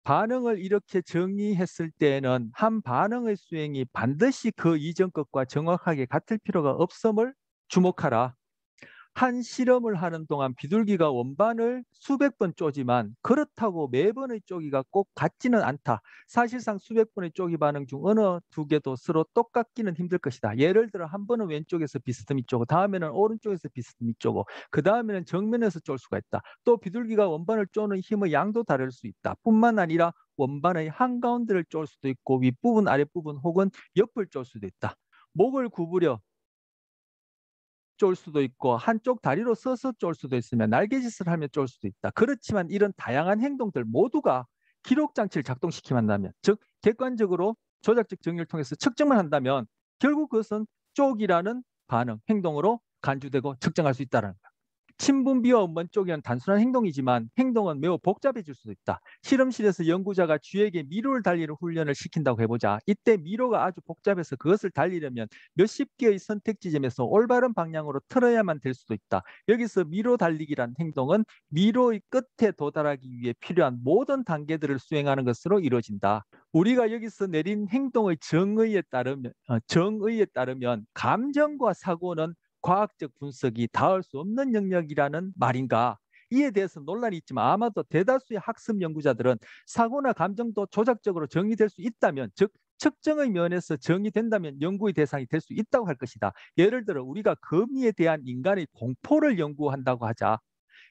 반응을 이렇게 정의했을 때에는 한 반응의 수행이 반드시 그 이전 것과 정확하게 같을 필요가 없음을 주목하라. 한 실험을 하는 동안 비둘기가 원반을 수백 번 쪼지만 그렇다고 매번의 쪼기가 꼭 같지는 않다. 사실상 수백 번의 쪼기 반응 중 어느 두 개도 서로 똑같기는 힘들 것이다. 예를 들어 한 번은 왼쪽에서 비스듬히 쪼고 다음에는 오른쪽에서 비스듬히 쪼고 그 다음에는 정면에서 쫄 수가 있다. 또 비둘기가 원반을 쪼는 힘의 양도 다를 수 있다. 뿐만 아니라 원반의 한가운데를 쫄 수도 있고 윗부분, 아랫부분 혹은 옆을 쫄 수도 있다. 목을 구부려 쫄 수도 있고 한쪽 다리로 서서 쫄 수도 있으며 날개짓을 하며 쫄 수도 있다. 그렇지만 이런 다양한 행동들 모두가 기록 장치를 작동시키면 한다면, 즉 객관적으로 조작적 정의를 통해서 측정만 한다면 결국 그것은 쪽이라는 반응, 행동으로 간주되고 측정할 수 있다는 거야. 친분비와 원본 쪽이는 단순한 행동이지만 행동은 매우 복잡해질 수도 있다. 실험실에서 연구자가 쥐에게 미로를 달리는 훈련을 시킨다고 해보자. 이때 미로가 아주 복잡해서 그것을 달리려면 몇십 개의 선택 지점에서 올바른 방향으로 틀어야만 될 수도 있다. 여기서 미로 달리기란 행동은 미로의 끝에 도달하기 위해 필요한 모든 단계들을 수행하는 것으로 이루어진다. 우리가 여기서 내린 행동의 정의에 따르면 감정과 사고는 과학적 분석이 닿을 수 없는 영역이라는 말인가? 이에 대해서 논란이 있지만 아마도 대다수의 학습 연구자들은 사고나 감정도 조작적으로 정의될 수 있다면, 즉 측정의 면에서 정의된다면 연구의 대상이 될 수 있다고 할 것이다. 예를 들어 우리가 거미에 대한 인간의 공포를 연구한다고 하자.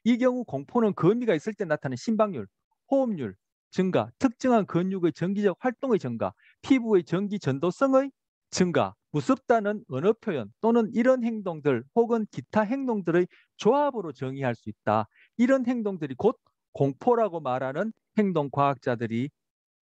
이 경우 공포는 거미가 있을 때 나타나는 심박률, 호흡률 증가, 특정한 근육의 정기적 활동의 증가, 피부의 전기 전도성의 증가, 무섭다는 언어 표현 또는 이런 행동들 혹은 기타 행동들의 조합으로 정의할 수 있다. 이런 행동들이 곧 공포라고 말하는 행동과학자들이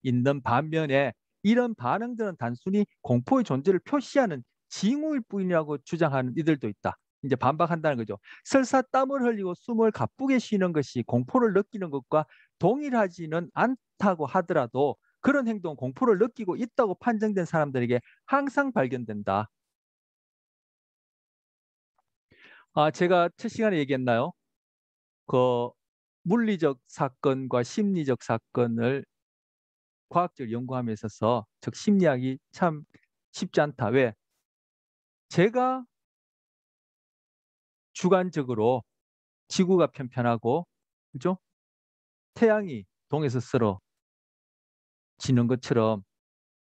있는 반면에 이런 반응들은 단순히 공포의 존재를 표시하는 징후일 뿐이라고 주장하는 이들도 있다. 이제 반박한다는 거죠. 설사 땀을 흘리고 숨을 가쁘게 쉬는 것이 공포를 느끼는 것과 동일하지는 않다고 하더라도 그런 행동, 공포를 느끼고 있다고 판정된 사람들에게 항상 발견된다. 제가 첫 시간에 얘기했나요? 그 물리적 사건과 심리적 사건을 과학적으로 연구함에 있어서 즉 심리학이 참 쉽지 않다. 왜? 제가 주관적으로 지구가 편편하고 그죠? 태양이 동에서 쓰러지는 것처럼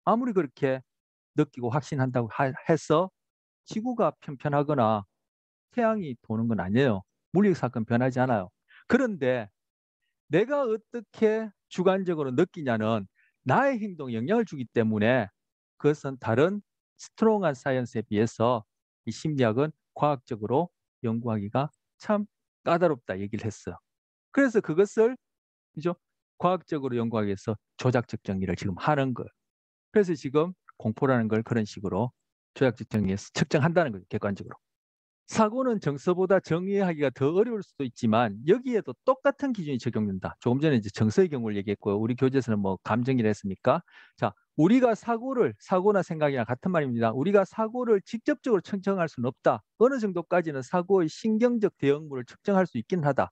아무리 그렇게 느끼고 확신한다고 해서 지구가 편편하거나 태양이 도는 건 아니에요. 물리적 사건 변하지 않아요. 그런데 내가 어떻게 주관적으로 느끼냐는 나의 행동에 영향을 주기 때문에 그것은 다른 스트롱한 사이언스에 비해서 이 심리학은 과학적으로 연구하기가 참 까다롭다 얘기를 했어요. 그래서 그것을 그죠? 과학적으로 연구하기 위해서 조작적 정의를 지금 하는 거예요. 그래서 지금 공포라는 걸 그런 식으로 조작적 정의에서 측정한다는 거죠. 객관적으로. 사고는 정서보다 정의하기가 더 어려울 수도 있지만 여기에도 똑같은 기준이 적용된다. 조금 전에 이제 정서의 경우를 얘기했고요. 우리 교재에서는 뭐 감정이라 했습니까? 자, 우리가 사고나 생각이나 같은 말입니다. 우리가 사고를 직접적으로 측정할 수는 없다. 어느 정도까지는 사고의 신경적 대응물을 측정할 수 있긴 하다.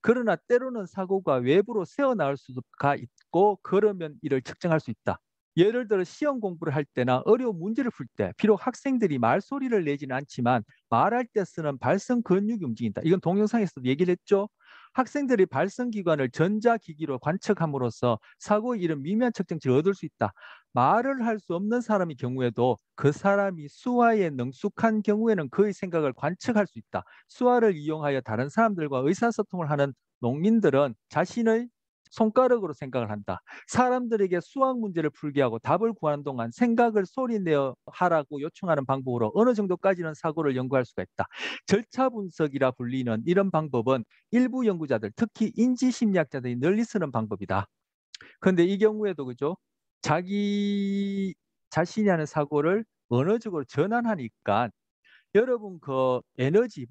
그러나 때로는 사고가 외부로 새어나올 수가 있고 그러면 이를 측정할 수 있다. 예를 들어 시험 공부를 할 때나 어려운 문제를 풀 때 비록 학생들이 말소리를 내지는 않지만 말할 때 쓰는 발성 근육이 움직인다. 이건 동영상에서도 얘기를 했죠. 학생들이 발성기관을 전자기기로 관측함으로써 사고의 이런 미미한 측정치를 얻을 수 있다. 말을 할 수 없는 사람의 경우에도 그 사람이 수화에 능숙한 경우에는 그의 생각을 관측할 수 있다. 수화를 이용하여 다른 사람들과 의사소통을 하는 농민들은 자신의 손가락으로 생각을 한다. 사람들에게 수학 문제를 풀게 하고 답을 구하는 동안 생각을 소리내어 하라고 요청하는 방법으로 어느 정도까지는 사고를 연구할 수가 있다. 절차 분석이라 불리는 이런 방법은 일부 연구자들, 특히 인지심리학자들이 널리 쓰는 방법이다. 그런데 이 경우에도 그죠? 자기 자신이 하는 사고를 언어적으로 전환하니까 여러분 그 에너지,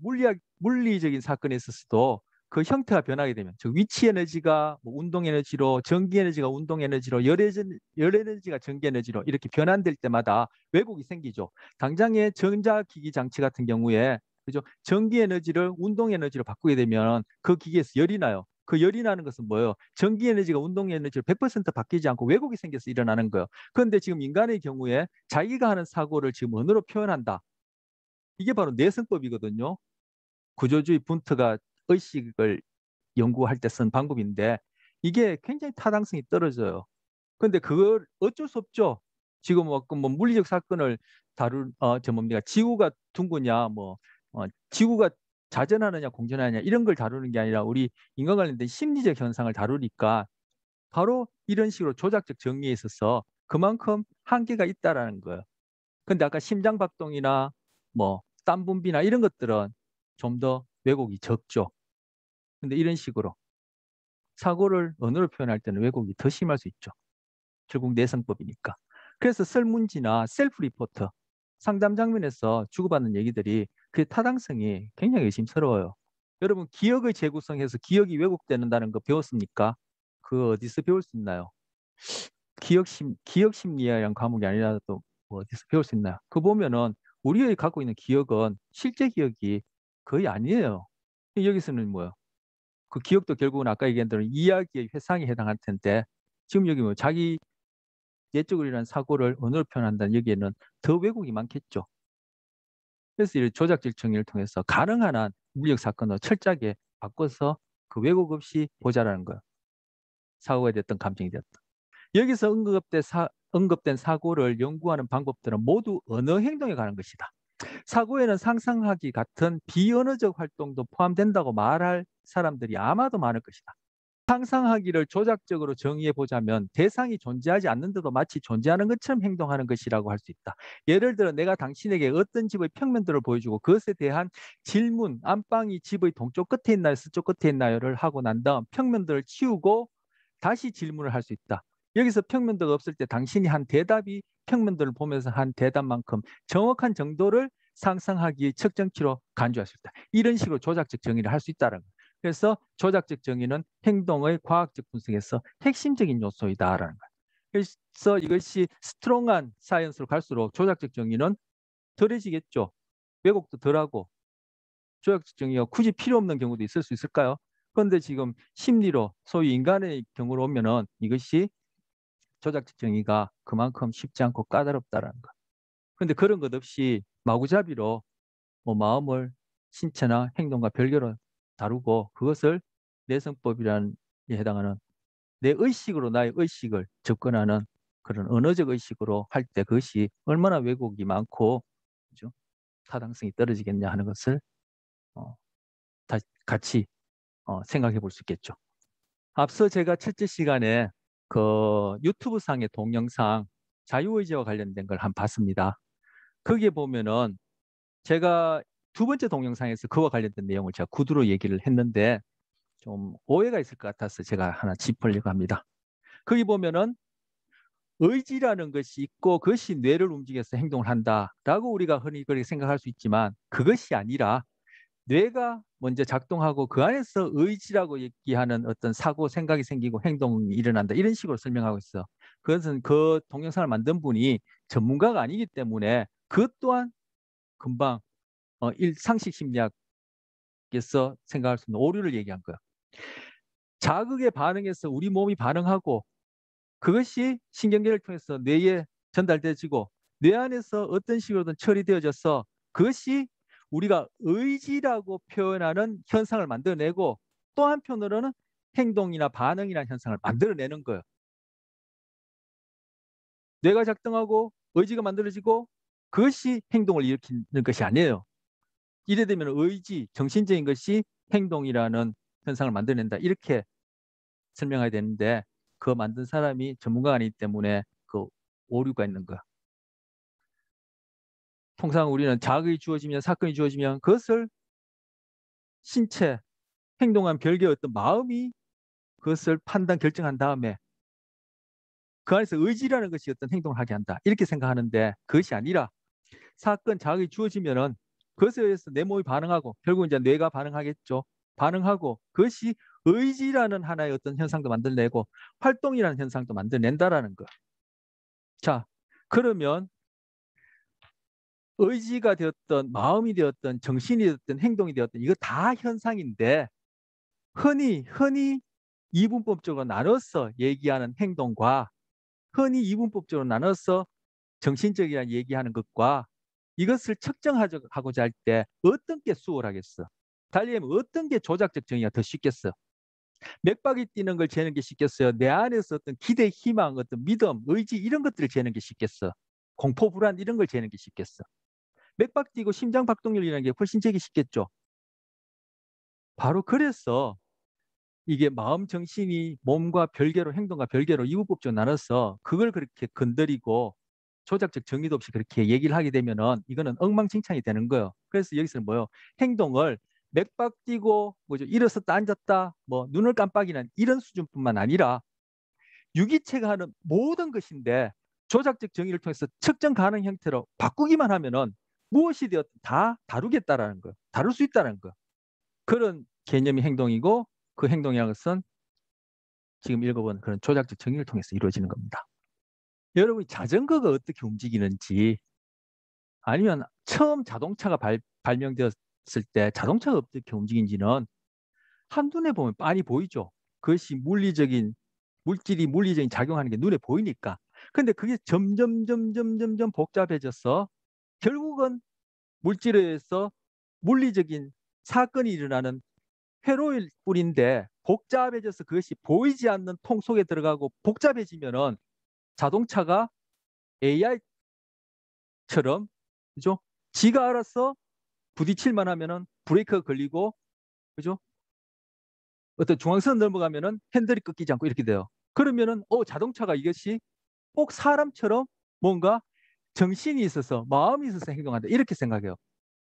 물리적인 사건에 있어서도 그 형태가 변하게 되면 즉 위치 에너지가 뭐 운동 에너지로, 전기 에너지가 운동 에너지로, 열 에너지가 전기 에너지로 이렇게 변환될 때마다 왜곡이 생기죠. 당장의 전자기기 장치 같은 경우에 그죠? 전기 에너지를 운동 에너지로 바꾸게 되면 그 기계에서 열이 나요. 그 열이 나는 것은 뭐예요? 전기 에너지가 운동 에너지로 100% 바뀌지 않고 왜곡이 생겨서 일어나는 거예요. 그런데 지금 인간의 경우에 자기가 하는 사고를 지금 언어로 표현한다. 이게 바로 내성법이거든요. 구조주의 분트가 의식을 연구할 때 쓴 방법인데 이게 굉장히 타당성이 떨어져요. 근데 그걸 어쩔 수 없죠. 지금 뭐 물리적 사건을 저 뭡니까? 지구가 둥그냐, 지구가 자전하느냐, 공전하느냐 이런 걸 다루는 게 아니라 우리 인간 관련된 심리적 현상을 다루니까 바로 이런 식으로 조작적 정리에 있어서 그만큼 한계가 있다라는 거예요. 근데 아까 심장박동이나 땀 분비나 이런 것들은 좀 더 왜곡이 적죠. 근데 이런 식으로 사고를 언어로 표현할 때는 왜곡이 더 심할 수 있죠. 결국 내성법이니까. 그래서 설문지나 셀프 리포트, 상담 장면에서 주고받는 얘기들이 그 타당성이 굉장히 의심스러워요. 여러분 기억의 재구성해서 기억이 왜곡된다는 거 배웠습니까? 그 어디서 배울 수 있나요? 기억 심리학이란 과목이 아니라도 뭐 어디서 배울 수 있나요? 그 보면은 우리가 갖고 있는 기억은 실제 기억이 거의 아니에요. 여기서는 뭐요? 그 기억도 결국은 아까 얘기한 대로 이야기의 회상에 해당할 텐데 지금 여기 뭐 자기 내적으로 일어난 사고를 언어로 표현한다는 여기에는 더 왜곡이 많겠죠. 그래서 이 조작적 정의를 통해서 가능한 한 물리적 사건을 철저하게 바꿔서 그 왜곡 없이 보자라는 거예요. 사고가 됐든 감정이 됐든. 여기서 언급된 사고를 연구하는 방법들은 모두 언어 행동에 관한 것이다. 사고에는 상상하기 같은 비언어적 활동도 포함된다고 말할 사람들이 아마도 많을 것이다. 상상하기를 조작적으로 정의해 보자면 대상이 존재하지 않는데도 마치 존재하는 것처럼 행동하는 것이라고 할 수 있다. 예를 들어 내가 당신에게 어떤 집의 평면도를 보여주고 그것에 대한 질문, 안방이 집의 동쪽 끝에 있나요? 서쪽 끝에 있나요?를 하고 난 다음 평면도를 치우고 다시 질문을 할 수 있다. 여기서 평면도가 없을 때 당신이 한 대답이 평면도를 보면서 한 대답만큼 정확한 정도를 상상하기의 측정치로 간주할 수 있다. 이런 식으로 조작적 정의를 할 수 있다는 거예요. 그래서 조작적 정의는 행동의 과학적 분석에서 핵심적인 요소이다라는 거예요. 그래서 이것이 스트롱한 사이언스로 갈수록 조작적 정의는 덜해지겠죠. 왜곡도 덜하고 조작적 정의가 굳이 필요 없는 경우도 있을 수 있을까요? 그런데 지금 심리로 소위 인간의 경우로 오면은 이것이 조작적 정의가 그만큼 쉽지 않고 까다롭다라는 거. 그런데 그런 것 없이 마구잡이로 마음을 신체나 행동과 별개로 다루고 그것을 내성법이라는 데 해당하는 내 의식으로 나의 의식을 접근하는 그런 언어적 의식으로 할 때 그것이 얼마나 왜곡이 많고 그죠? 타당성이 떨어지겠냐 하는 것을 어, 같이 생각해 볼 수 있겠죠. 앞서 제가 첫째 시간에 그 유튜브 상의 동영상 자유의지와 관련된 걸 한 봤습니다. 거기에 보면은 제가 두 번째 동영상에서 그와 관련된 내용을 제가 구두로 얘기를 했는데 좀 오해가 있을 것 같아서 제가 하나 짚으려고 합니다. 거기 보면은 의지라는 것이 있고 그것이 뇌를 움직여서 행동을 한다라고 우리가 흔히 그렇게 생각할 수 있지만 그것이 아니라 뇌가 먼저 작동하고 그 안에서 의지라고 얘기하는 어떤 사고, 생각이 생기고 행동이 일어난다. 이런 식으로 설명하고 있어. 그것은 그 동영상을 만든 분이 전문가가 아니기 때문에 그것 또한 금방 상식 심리학에서 생각할 수 있는 오류를 얘기한 거야. 자극에 반응해서 우리 몸이 반응하고 그것이 신경계를 통해서 뇌에 전달되어지고 뇌 안에서 어떤 식으로든 처리되어져서 그것이 우리가 의지라고 표현하는 현상을 만들어내고 또 한편으로는 행동이나 반응이라는 현상을 만들어내는 거예요. 뇌가 작동하고 의지가 만들어지고 그것이 행동을 일으키는 것이 아니에요. 이래 되면 의지, 정신적인 것이 행동이라는 현상을 만들어낸다. 이렇게 설명해야 되는데 그거 만든 사람이 전문가가 아니기 때문에 그 오류가 있는 거야. 통상 우리는 자극이 주어지면 사건이 주어지면 그것을 신체, 행동한 별개의 어떤 마음이 그것을 판단, 결정한 다음에 그 안에서 의지라는 것이 어떤 행동을 하게 한다. 이렇게 생각하는데 그것이 아니라 사건, 자극이 주어지면은 그것에 의해서 내 몸이 반응하고 결국 이제 뇌가 반응하겠죠. 반응하고 그것이 의지라는 하나의 어떤 현상도 만들어내고 활동이라는 현상도 만들어낸다라는 거. 자, 그러면 의지가 되었던 마음이 되었던 정신이 되었던 행동이 되었던 이거 다 현상인데 흔히 이분법적으로 나눠서 얘기하는 행동과 흔히 이분법적으로 나눠서 정신적이라는 얘기하는 것과 이것을 측정하고자 할 때 어떤 게 수월하겠어? 달리 하면 어떤 게 조작적 정의가 더 쉽겠어? 맥박이 뛰는 걸 재는 게 쉽겠어요? 내 안에서 어떤 기대, 희망, 어떤 믿음, 의지 이런 것들을 재는 게 쉽겠어? 공포, 불안 이런 걸 재는 게 쉽겠어? 맥박 뛰고 심장 박동률이라는 게 훨씬 재기 쉽겠죠? 바로 그래서 이게 마음, 정신이 몸과 별개로 행동과 별개로 이분법적으로 나눠서 그걸 그렇게 건드리고 조작적 정의도 없이 그렇게 얘기를 하게 되면은 이거는 엉망진창이 되는 거예요. 그래서 여기서는 뭐요? 행동을 맥박 뛰고 뭐죠? 일어섰다 앉았다 뭐 눈을 깜빡이는 이런 수준뿐만 아니라 유기체가 하는 모든 것인데 조작적 정의를 통해서 측정 가능 형태로 바꾸기만 하면은 무엇이 되었든 다 다루겠다라는 거예요. 다룰 수 있다는 거예요. 그런 개념이 행동이고 그 행동이라는 것은 지금 읽어본 그런 조작적 정의를 통해서 이루어지는 겁니다. 여러분이 자전거가 어떻게 움직이는지 아니면 처음 자동차가 발명되었을 때 자동차가 어떻게 움직이는지는 한눈에 보면 빤히 보이죠. 그것이 물질적인 작용하는 게 눈에 보이니까. 근데 그게 점점 복잡해져서 결국은 물질에 의해서 물리적인 사건이 일어나는 회로일 뿐인데 복잡해져서 그것이 보이지 않는 통 속에 들어가고 복잡해지면은 자동차가 AI처럼 그죠? 지가 알아서 부딪힐만 하면은 브레이크가 걸리고 그죠? 어떤 중앙선 넘어가면은 핸들이 꺾이지 않고 이렇게 돼요. 그러면은 자동차가 이것이 꼭 사람처럼 뭔가 정신이 있어서 마음이 있어서 행동한다 이렇게 생각해요.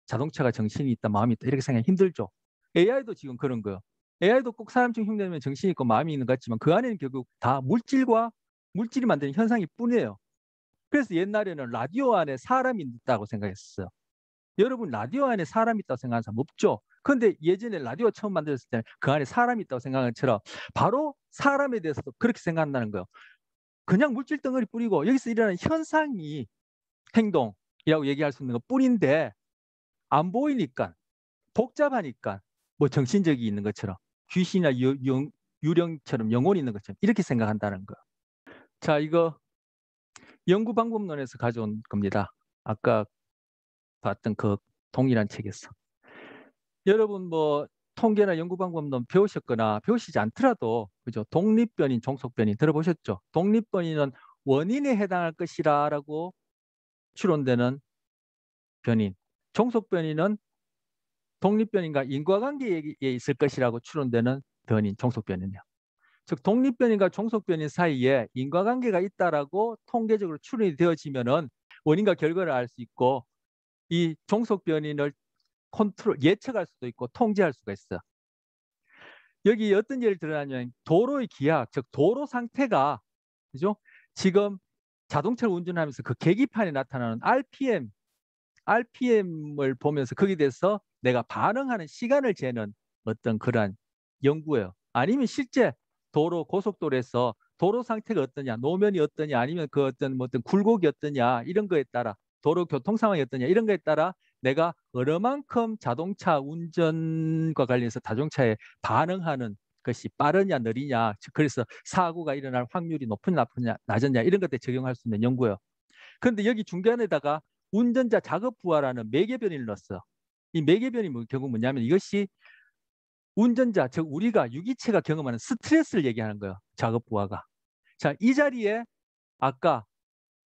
자동차가 정신이 있다 마음이 있다 이렇게 생각하기 힘들죠. AI도 지금 그런 거예요. AI도 꼭 사람처럼 흉내내면 정신이 있고 마음이 있는 것 같지만 그 안에는 결국 다 물질이 만드는 현상일 뿐이에요. 그래서 옛날에는 라디오 안에 사람이 있다고 생각했어요. 여러분 라디오 안에 사람이 있다고 생각하는 사람 없죠? 근데 예전에 라디오 처음 만들었을 때는 그 안에 사람이 있다고 생각한 것처럼 바로 사람에 대해서도 그렇게 생각한다는 거예요. 그냥 물질 덩어리 뿐이고 여기서 일어나는 현상이 행동이라고 얘기할 수 있는 것 뿐인데 안 보이니까 복잡하니까 뭐 정신적이 있는 것처럼 귀신이나 유령처럼 영혼이 있는 것처럼 이렇게 생각한다는 거. 자, 이거 연구 방법론에서 가져온 겁니다. 아까 봤던 그 동일한 책에서. 여러분 뭐 통계나 연구 방법론 배우셨거나 배우시지 않더라도 그죠? 독립변인, 종속변인 들어보셨죠? 독립변인은 원인에 해당할 것이라고 추론되는 변인. 종속변인은 독립변인과 인과관계에 있을 것이라고 추론되는 변인, 종속변인이요. 즉 독립변인과 종속변인 사이에 인과관계가 있다라고 통계적으로 추론이 되어지면은 원인과 결과를 알 수 있고 이 종속변인을 예측할 수도 있고 통제할 수가 있어요. 여기 어떤 예를 들어냐면 도로의 기압, 즉 도로 상태가 그죠? 지금 자동차를 운전하면서 그 계기판에 나타나는 RPM을 보면서 거기에 대해서 내가 반응하는 시간을 재는 어떤 그러한 연구예요. 아니면 실제 고속도로에서 도로 상태가 어떠냐, 노면이 어떠냐, 아니면 그 어떤 뭐 어떤 굴곡이 어떠냐 이런 거에 따라 도로 교통 상황이 어떠냐 이런 거에 따라 내가 어느 만큼 자동차 운전과 관련해서 자동차에 반응하는 것이 빠르냐 느리냐 그래서 사고가 일어날 확률이 높으냐 낮으냐 이런 것에 적용할 수 있는 연구예요. 그런데 여기 중간에다가 운전자 작업 부하라는 매개변인을 넣었어. 이 매개변이 결국 뭐냐면 이것이 운전자, 즉 우리가 유기체가 경험하는 스트레스를 얘기하는 거예요. 작업 부하가. 자, 이 자리에 아까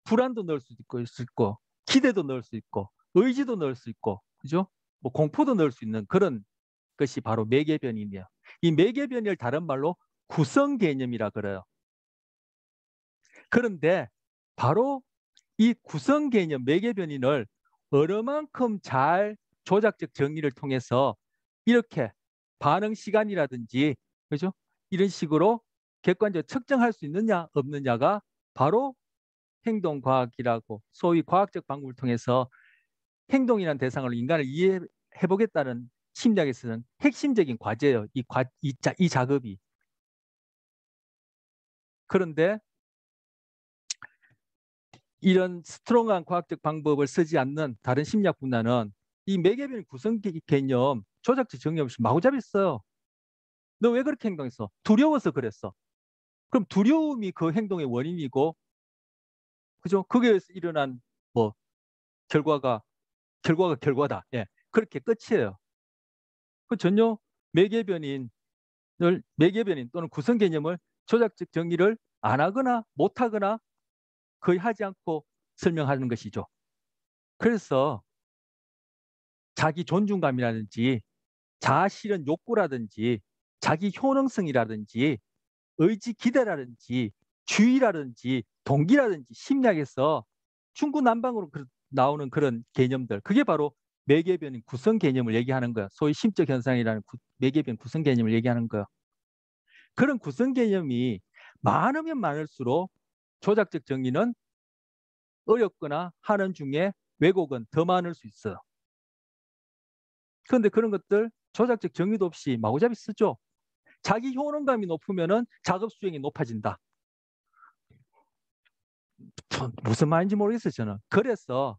불안도 넣을 수 있고, 기대도 넣을 수 있고, 의지도 넣을 수 있고, 그죠? 뭐 공포도 넣을 수 있는 그런 것이 바로 매개변이에요. 이 매개변을 다른 말로 구성 개념이라 그래요. 그런데 바로 이 구성 개념 매개변인을 어느 만큼 잘 조작적 정리를 통해서 이렇게 반응 시간이라든지 그죠? 이런 식으로 객관적으로 측정할 수 있느냐 없느냐가 바로 행동과학이라고 소위 과학적 방법을 통해서 행동이라는 대상으로 인간을 이해해 보겠다는 심리학에서는 핵심적인 과제예요. 이 작업이. 그런데 이런 스트롱한 과학적 방법을 쓰지 않는 다른 심리학 분야는 이 매개변 구성 개념, 조작적 정리 없이 마구잡이 써요. 너 왜 그렇게 행동했어? 두려워서 그랬어. 그럼 두려움이 그 행동의 원인이고, 그죠? 거기에서 일어난 뭐 결과가 결과다. 예, 그렇게 끝이에요. 그 전혀 매개변인 매개변인 또는 구성 개념을 조작적 정의를 안 하거나 못 하거나 거의 하지 않고 설명하는 것이죠. 그래서 자기 존중감이라든지 자아 실현 욕구라든지 자기 효능성이라든지 의지 기대라든지 주의라든지 동기라든지 심리학에서 중구난방으로 나오는 그런 개념들, 그게 바로 매개변인 구성 개념을 얘기하는 거야. 소위 심적 현상이라는 매개변 구성 개념을 얘기하는 거야. 그런 구성 개념이 많으면 많을수록 조작적 정의는 어렵거나 하는 중에 왜곡은 더 많을 수 있어요. 그런데 그런 것들 조작적 정의도 없이 마구잡이 쓰죠. 자기 효능감이 높으면은 작업 수행이 높아진다. 무슨 말인지 모르겠어요, 저는. 그래서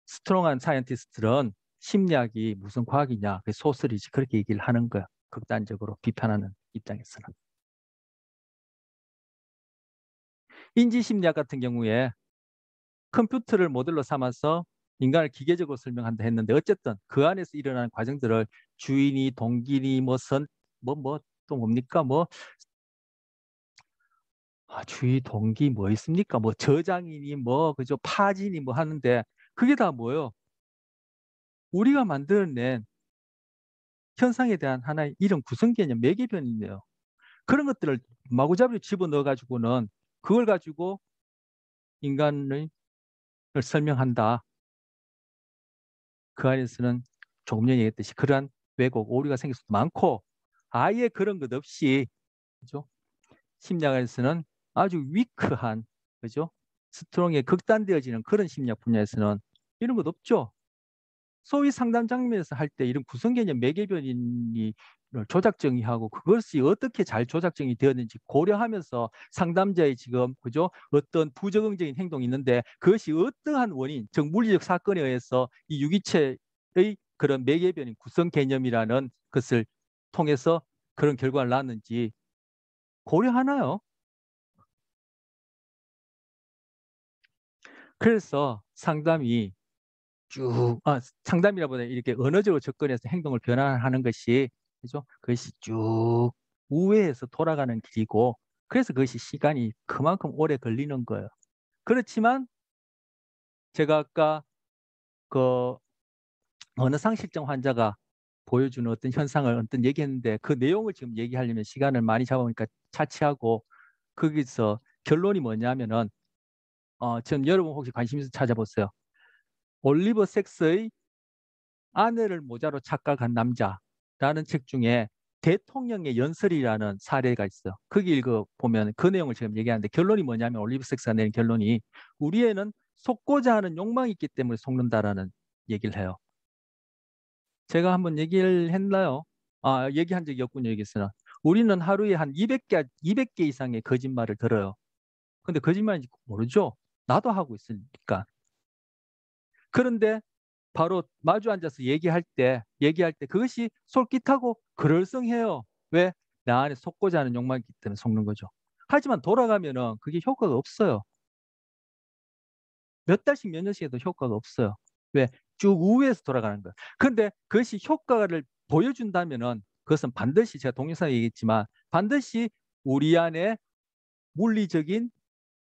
스트롱한 사이언티스트들은 심리학이 무슨 과학이냐, 그게 소설이지 그렇게 얘기를 하는 거야. 극단적으로 비판하는 입장에서는. 인지심리학 같은 경우에 컴퓨터를 모델로 삼아서 인간을 기계적으로 설명한다 했는데 어쨌든 그 안에서 일어나는 과정들을 주인이 동기니 또 뭡니까 주의 동기 뭐 있습니까? 뭐 저장이니 그죠? 파지니 하는데 그게 다 뭐예요? 우리가 만들어낸 현상에 대한 하나의 이런 구성 개념, 매개변이네요. 그런 것들을 마구잡이로 집어넣어 가지고는 그걸 가지고 인간을 설명한다. 그 안에서는 조금 전에 얘기했듯이 그러한 왜곡, 오류가 생길 수도 많고 아예 그런 것 없이 그죠? 심리학에서는 아주 위크한 그죠? 스트롱에 극단되어지는 그런 심리학 분야에서는 이런 것 없죠. 소위 상담 장면에서 할 때 이런 구성 개념 매개변인이 조작 정의하고 그것이 어떻게 잘 조작 정의 되었는지 고려하면서 상담자의 지금 그죠 어떤 부적응적인 행동이 있는데 그것이 어떠한 원인, 즉 물리적 사건에 의해서 이 유기체의 그런 매개변인 구성 개념이라는 것을 통해서 그런 결과를 낳았는지 고려하나요? 그래서 상담이라보다 이렇게 언어적으로 접근해서 행동을 변화하는 것이 그죠? 그것이 쭉 우회해서 돌아가는 길이고 그래서 그것이 시간이 그만큼 오래 걸리는 거예요. 그렇지만 제가 아까 그 언어 상실증 환자가 보여주는 어떤 현상을 어떤 얘기했는데 그 내용을 지금 얘기하려면 시간을 많이 잡아보니까 차치하고 거기서 결론이 뭐냐면은 지금 여러분 혹시 관심 있어 찾아보세요. 올리버 섹스의 아내를 모자로 착각한 남자라는 책 중에 대통령의 연설이라는 사례가 있어요. 거기 읽어보면 그 내용을 지금 얘기하는데 결론이 뭐냐면 올리브 섹스가 내린 결론이 우리 애는 속고자 하는 욕망이 있기 때문에 속는다라는 얘기를 해요. 제가 한번 얘기를 했나요? 얘기한 적이 없군요, 여기서는. 우리는 하루에 한 200개 이상의 거짓말을 들어요. 근데 거짓말인지 모르죠? 나도 하고 있으니까. 그런데 바로 마주 앉아서 얘기할 때 그것이 솔깃하고 그럴성해요. 왜? 나 안에 속고자 하는 욕망이 있기 때문에 속는 거죠. 하지만 돌아가면은 그게 효과가 없어요. 몇 달씩 몇 년씩 해도 효과가 없어요. 왜? 쭉 우회해서 돌아가는 거예요. 그런데 그것이 효과를 보여준다면은 그것은 반드시 제가 동영상에 얘기했지만 반드시 우리 안에 물리적인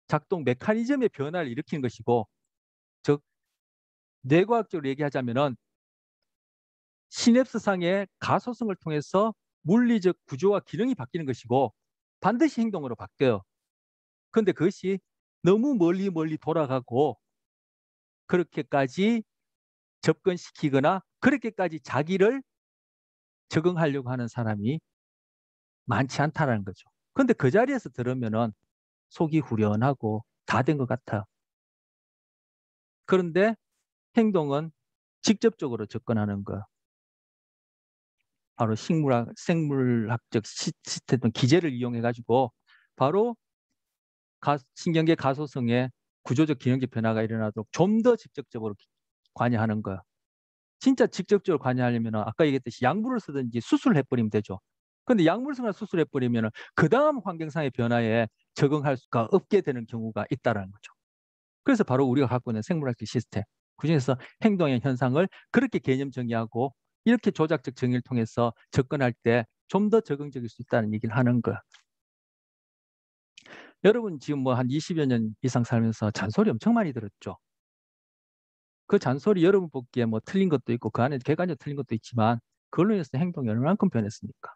작동 메커니즘의 변화를 일으키는 것이고, 즉 뇌과학적으로 얘기하자면은 시냅스상의 가소성을 통해서 물리적 구조와 기능이 바뀌는 것이고 반드시 행동으로 바뀌어요. 그런데 그것이 너무 멀리 돌아가고 그렇게까지 접근시키거나 그렇게까지 자기를 적응하려고 하는 사람이 많지 않다는 거죠. 그런데 그 자리에서 들으면은 속이 후련하고 다 된 것 같아요. 그런데 행동은 직접적으로 접근하는 거. 바로 생물학적 시스템 기제를 이용해 가지고 바로 신경계 가소성의 구조적 기능적 변화가 일어나도록 좀 더 직접적으로 관여하는 거예요. 진짜 직접적으로 관여하려면 아까 얘기했듯이 약물을 쓰든지 수술을 해버리면 되죠. 근데 약물 쓰거나 수술해버리면 그 다음 환경상의 변화에 적응할 수가 없게 되는 경우가 있다는 거죠. 그래서 바로 우리가 갖고 있는 생물학적 시스템, 그중에서 행동의 현상을 그렇게 개념 정의하고 이렇게 조작적 정의를 통해서 접근할 때 좀 더 적응적일 수 있다는 얘기를 하는 거야. 여러분 지금 뭐 한 20여 년 이상 살면서 잔소리 엄청 많이 들었죠. 그 잔소리 여러분 보기에 뭐 틀린 것도 있고 그 안에 객관적으로 틀린 것도 있지만 그걸로 인해서 행동이 얼마만큼 변했습니까?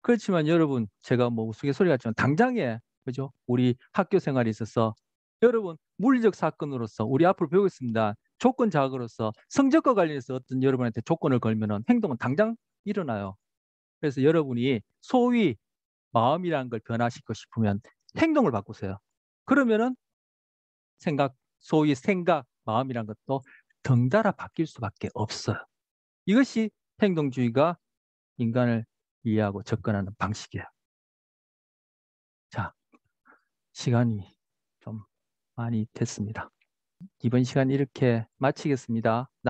그렇지만 여러분 제가 뭐 우스갯소리 같지만 당장에 그죠? 우리 학교 생활에 있어서 여러분 물리적 사건으로서 우리 앞으로 배우겠습니다. 조건 자학으로서 성적과 관련해서 어떤 여러분한테 조건을 걸면은 행동은 당장 일어나요. 그래서 여러분이 소위 마음이라는 걸 변화시키고 싶으면 행동을 바꾸세요. 그러면은 소위 생각, 마음이란 것도 덩달아 바뀔 수밖에 없어요. 이것이 행동주의가 인간을 이해하고 접근하는 방식이에요. 자, 시간이 좀 많이 됐습니다. 이번 시간 이렇게 마치겠습니다.